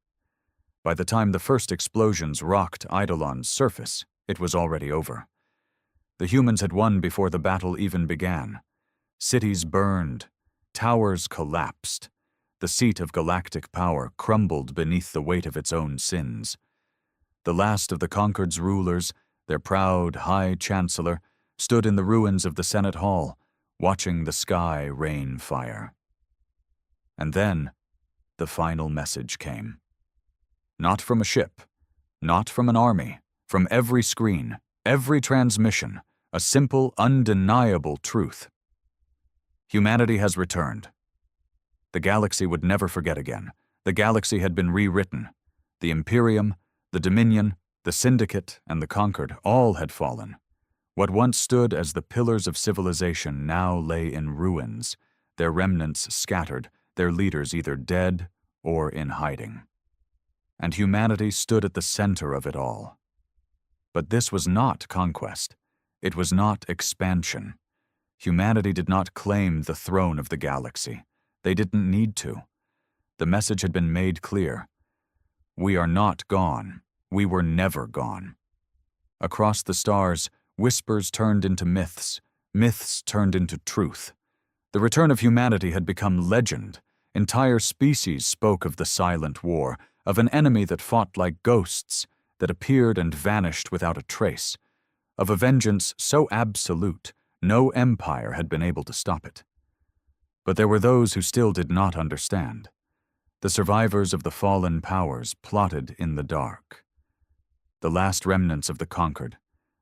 By the time the first explosions rocked Eidolon's surface, it was already over. The humans had won before the battle even began. Cities burned. Towers collapsed. The seat of galactic power crumbled beneath the weight of its own sins. The last of the conquered's rulers, their proud High Chancellor, stood in the ruins of the Senate Hall, watching the sky rain fire. And then, the final message came. Not from a ship, not from an army, from every screen, every transmission, a simple, undeniable truth. Humanity has returned. The galaxy would never forget again. The galaxy had been rewritten. The Imperium, the Dominion, the Syndicate, and the conquered all had fallen. What once stood as the pillars of civilization now lay in ruins, their remnants scattered, their leaders either dead or in hiding. And humanity stood at the center of it all. But this was not conquest. It was not expansion. Humanity did not claim the throne of the galaxy. They didn't need to. The message had been made clear. We are not gone. We were never gone. Across the stars, whispers turned into myths. Myths turned into truth. The return of humanity had become legend. Entire species spoke of the silent war, of an enemy that fought like ghosts, that appeared and vanished without a trace, of a vengeance so absolute, no empire had been able to stop it. But there were those who still did not understand. The survivors of the fallen powers plotted in the dark. The last remnants of the conquered,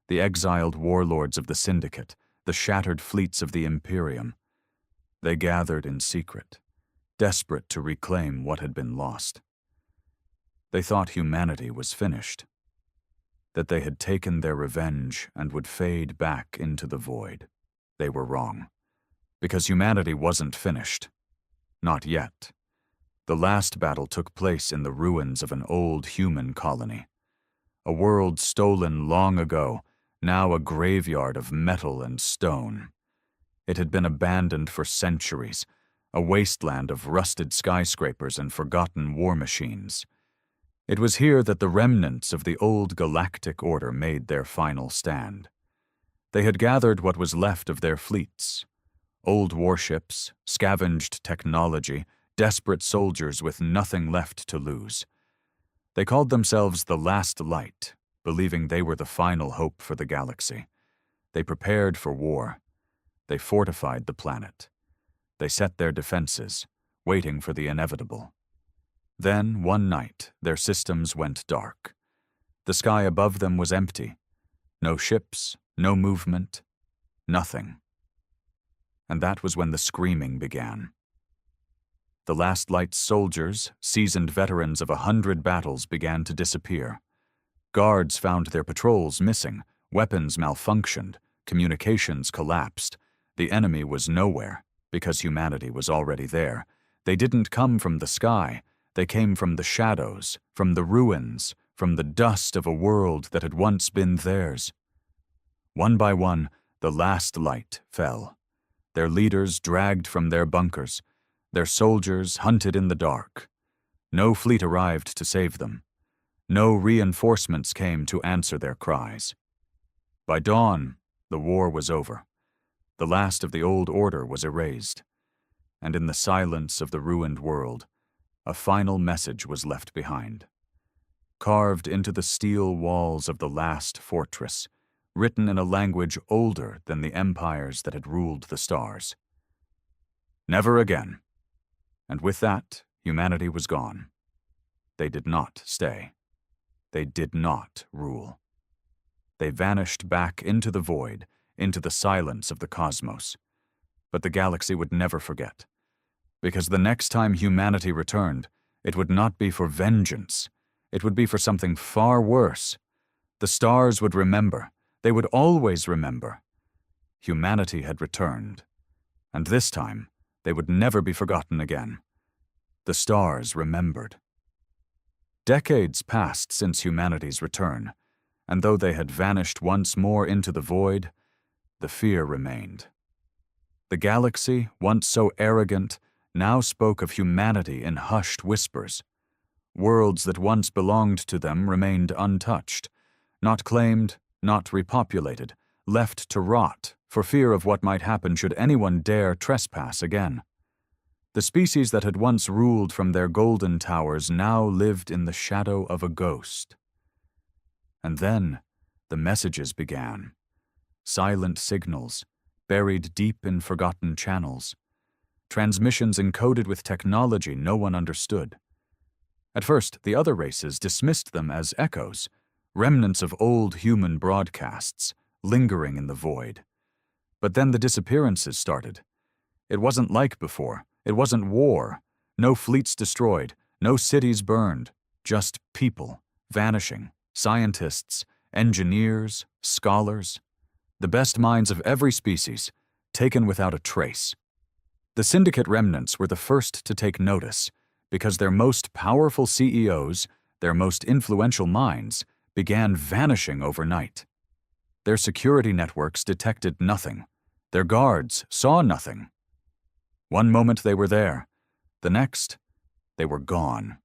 the exiled warlords of the Syndicate, the shattered fleets of the Imperium. They gathered in secret, desperate to reclaim what had been lost. They thought humanity was finished, that they had taken their revenge and would fade back into the void. They were wrong, because humanity wasn't finished. Not yet. The last battle took place in the ruins of an old human colony. A world stolen long ago, now a graveyard of metal and stone. It had been abandoned for centuries, a wasteland of rusted skyscrapers and forgotten war machines. It was here that the remnants of the old galactic order made their final stand. They had gathered what was left of their fleets. Old warships, scavenged technology, desperate soldiers with nothing left to lose. They called themselves the Last Light, believing they were the final hope for the galaxy. They prepared for war. They fortified the planet. They set their defenses, waiting for the inevitable. Then, one night, their systems went dark. The sky above them was empty. No ships, no movement, nothing. And that was when the screaming began. The Last Light's soldiers, seasoned veterans of 100 battles, began to disappear. Guards found their patrols missing, weapons malfunctioned, communications collapsed. The enemy was nowhere, because humanity was already there. They didn't come from the sky. They came from the shadows, from the ruins, from the dust of a world that had once been theirs. One by one, the Last Light fell. Their leaders dragged from their bunkers. Their soldiers hunted in the dark. No fleet arrived to save them. No reinforcements came to answer their cries. By dawn, the war was over. The last of the old order was erased. And in the silence of the ruined world, a final message was left behind. Carved into the steel walls of the last fortress, written in a language older than the empires that had ruled the stars. Never again. And with that, humanity was gone. They did not stay. They did not rule. They vanished back into the void, into the silence of the cosmos. But the galaxy would never forget. Because the next time humanity returned, it would not be for vengeance. It would be for something far worse. The stars would remember. They would always remember. Humanity had returned. And this time, they would never be forgotten again. The stars remembered. Decades passed since humanity's return, and though they had vanished once more into the void, the fear remained. The galaxy, once so arrogant, now spoke of humanity in hushed whispers. Worlds that once belonged to them remained untouched, not claimed, not repopulated, left to rot for fear of what might happen should anyone dare trespass again. The species that had once ruled from their golden towers now lived in the shadow of a ghost. And then the messages began. Silent signals, buried deep in forgotten channels. Transmissions encoded with technology no one understood. At first, the other races dismissed them as echoes, remnants of old human broadcasts, lingering in the void. But then the disappearances started. It wasn't like before. It wasn't war. No fleets destroyed, no cities burned, just people, vanishing, scientists, engineers, scholars. The best minds of every species, taken without a trace. The Syndicate remnants were the first to take notice, because their most powerful CEOs, their most influential minds, began vanishing overnight. Their security networks detected nothing. Their guards saw nothing. One moment they were there, the next, they were gone.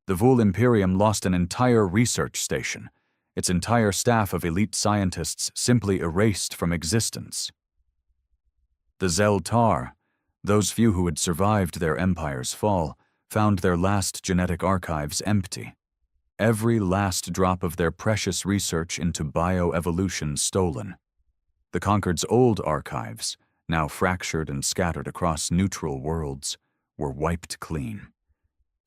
The Vul Imperium lost an entire research station, its entire staff of elite scientists simply erased from existence. The Zel-Tar, those few who had survived their empire's fall, found their last genetic archives empty. Every last drop of their precious research into bioevolution stolen. The Conquered's old archives, now fractured and scattered across neutral worlds, were wiped clean.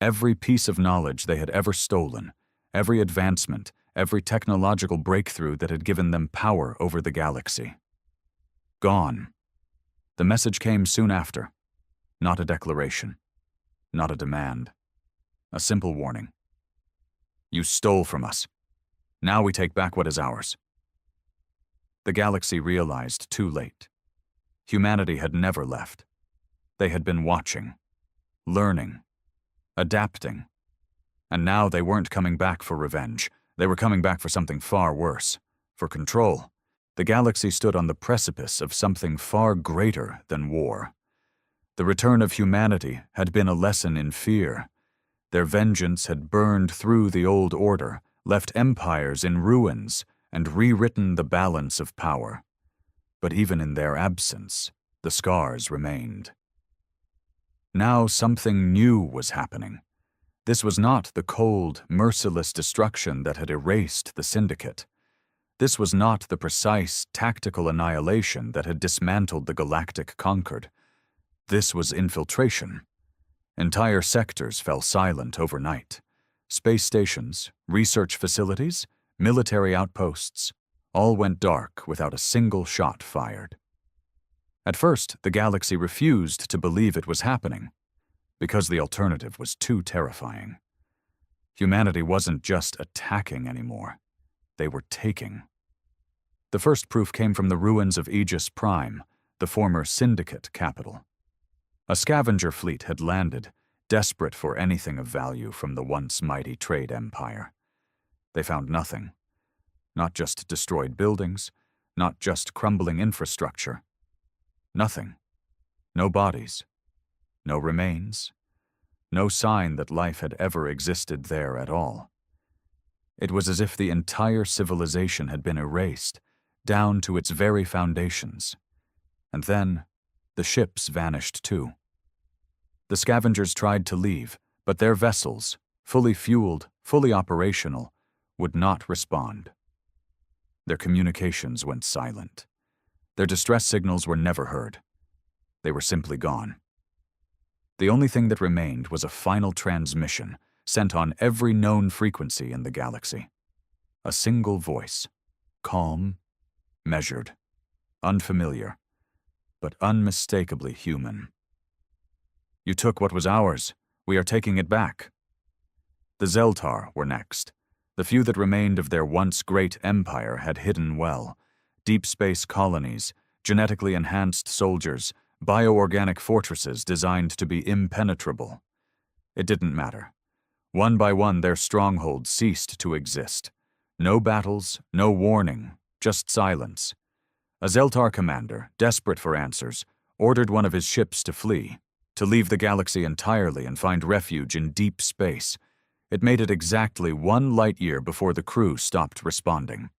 Every piece of knowledge they had ever stolen, every advancement, every technological breakthrough that had given them power over the galaxy. Gone. The message came soon after. Not a declaration. Not a demand. A simple warning. You stole from us. Now we take back what is ours. The galaxy realized too late. Humanity had never left. They had been watching, learning, adapting. And now they weren't coming back for revenge. They were coming back for something far worse, for control. The galaxy stood on the precipice of something far greater than war. The return of humanity had been a lesson in fear. Their vengeance had burned through the old order, left empires in ruins, and rewritten the balance of power. But even in their absence, the scars remained. Now something new was happening. This was not the cold, merciless destruction that had erased the Syndicate. This was not the precise, tactical annihilation that had dismantled the Galactic Concord. This was infiltration. Entire sectors fell silent overnight. Space stations, research facilities, military outposts, all went dark without a single shot fired. At first, the galaxy refused to believe it was happening, because the alternative was too terrifying. Humanity wasn't just attacking anymore. They were taking. The first proof came from the ruins of Aegis Prime, the former Syndicate capital. A scavenger fleet had landed, desperate for anything of value from the once mighty trade empire. They found nothing. Not just destroyed buildings, not just crumbling infrastructure. Nothing. No bodies. No remains. No sign that life had ever existed there at all. It was as if the entire civilization had been erased, down to its very foundations. And then, the ships vanished too. The scavengers tried to leave, but their vessels, fully fueled, fully operational, would not respond. Their communications went silent. Their distress signals were never heard. They were simply gone. The only thing that remained was a final transmission sent on every known frequency in the galaxy. A single voice, calm, measured, unfamiliar, but unmistakably human. "You took what was ours. We are taking it back." The Zeltar were next. The few that remained of their once great empire had hidden well. Deep space colonies, genetically enhanced soldiers, bioorganic fortresses designed to be impenetrable. It didn't matter. One by one, their strongholds ceased to exist. No battles, no warning, just silence. A Zeltar commander, desperate for answers, ordered one of his ships to flee, to leave the galaxy entirely and find refuge in deep space. It made it exactly 1 light-year before the crew stopped responding.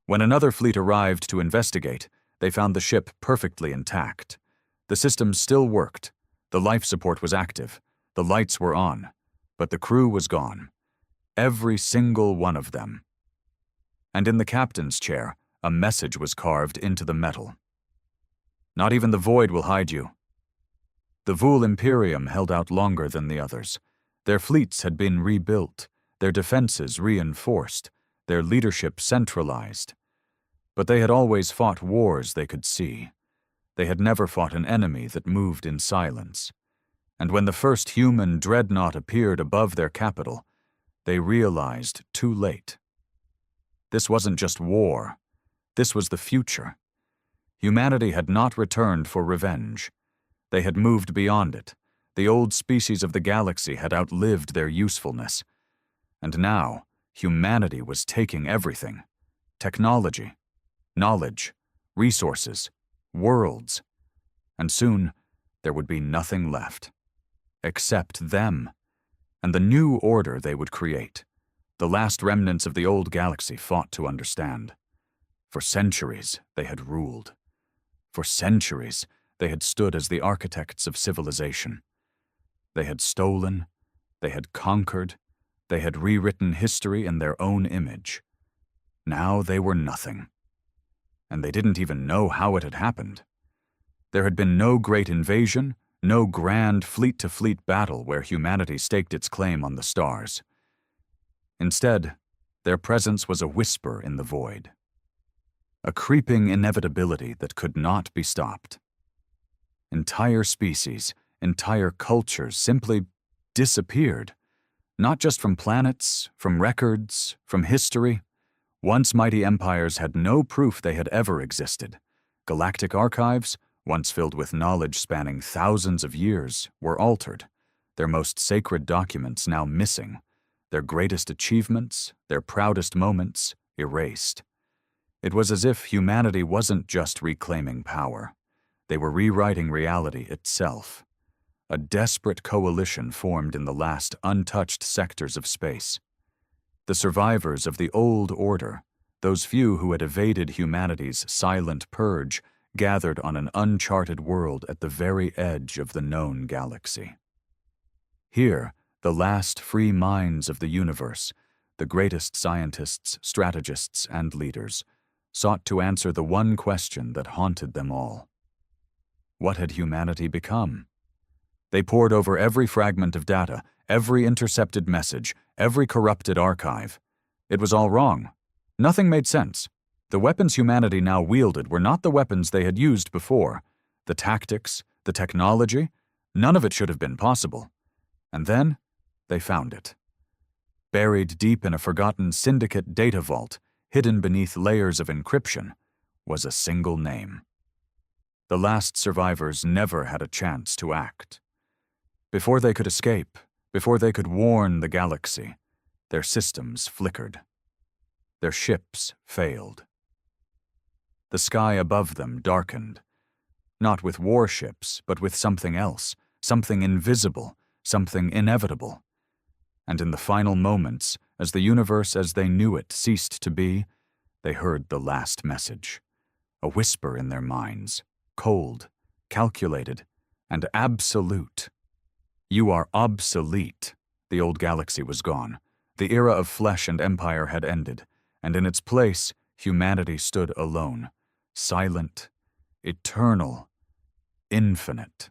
When another fleet arrived to investigate, they found the ship perfectly intact. The systems still worked, the life support was active, the lights were on, but the crew was gone. Every single one of them. And in the captain's chair, a message was carved into the metal. "Not even the void will hide you." The Vul Imperium held out longer than the others. Their fleets had been rebuilt, their defenses reinforced, their leadership centralized. But they had always fought wars they could see. They had never fought an enemy that moved in silence. And when the first human dreadnought appeared above their capital, they realized too late. This wasn't just war. This was the future. Humanity had not returned for revenge. They had moved beyond it. The old species of the galaxy had outlived their usefulness. And now, humanity was taking everything. Technology, knowledge, resources, worlds. And soon, there would be nothing left. Except them, and the new order they would create. The last remnants of the old galaxy fought to understand. For centuries, they had ruled. For centuries, they had stood as the architects of civilization. They had stolen, they had conquered, they had rewritten history in their own image. Now they were nothing. And they didn't even know how it had happened. There had been no great invasion, no grand fleet-to-fleet battle where humanity staked its claim on the stars. Instead, their presence was a whisper in the void. A creeping inevitability that could not be stopped. Entire species, entire cultures simply disappeared. Not just from planets, from records, from history. Once mighty empires had no proof they had ever existed. Galactic archives, once filled with knowledge spanning thousands of years, were altered. their most sacred documents now missing, their greatest achievements, their proudest moments erased. It was as if humanity wasn't just reclaiming power. They were rewriting reality itself. A desperate coalition formed in the last untouched sectors of space. The survivors of the old order, those few who had evaded humanity's silent purge, gathered on an uncharted world at the very edge of the known galaxy. Here, the last free minds of the universe, the greatest scientists, strategists, and leaders, sought to answer the one question that haunted them all. What had humanity become? They pored over every fragment of data, every intercepted message, every corrupted archive. It was all wrong. Nothing made sense. The weapons humanity now wielded were not the weapons they had used before. The tactics, the technology, none of it should have been possible. And then, they found it. Buried deep in a forgotten syndicate data vault, hidden beneath layers of encryption, was a single name. The last survivors never had a chance to act. Before they could escape, before they could warn the galaxy, their systems flickered. Their ships failed. The sky above them darkened, not with warships, but with something else, something invisible, something inevitable. And in the final moments, as the universe as they knew it ceased to be, they heard the last message, a whisper in their minds, cold, calculated, and absolute. You are obsolete. The old galaxy was gone. The era of flesh and empire had ended, and in its place, humanity stood alone, silent, eternal, infinite.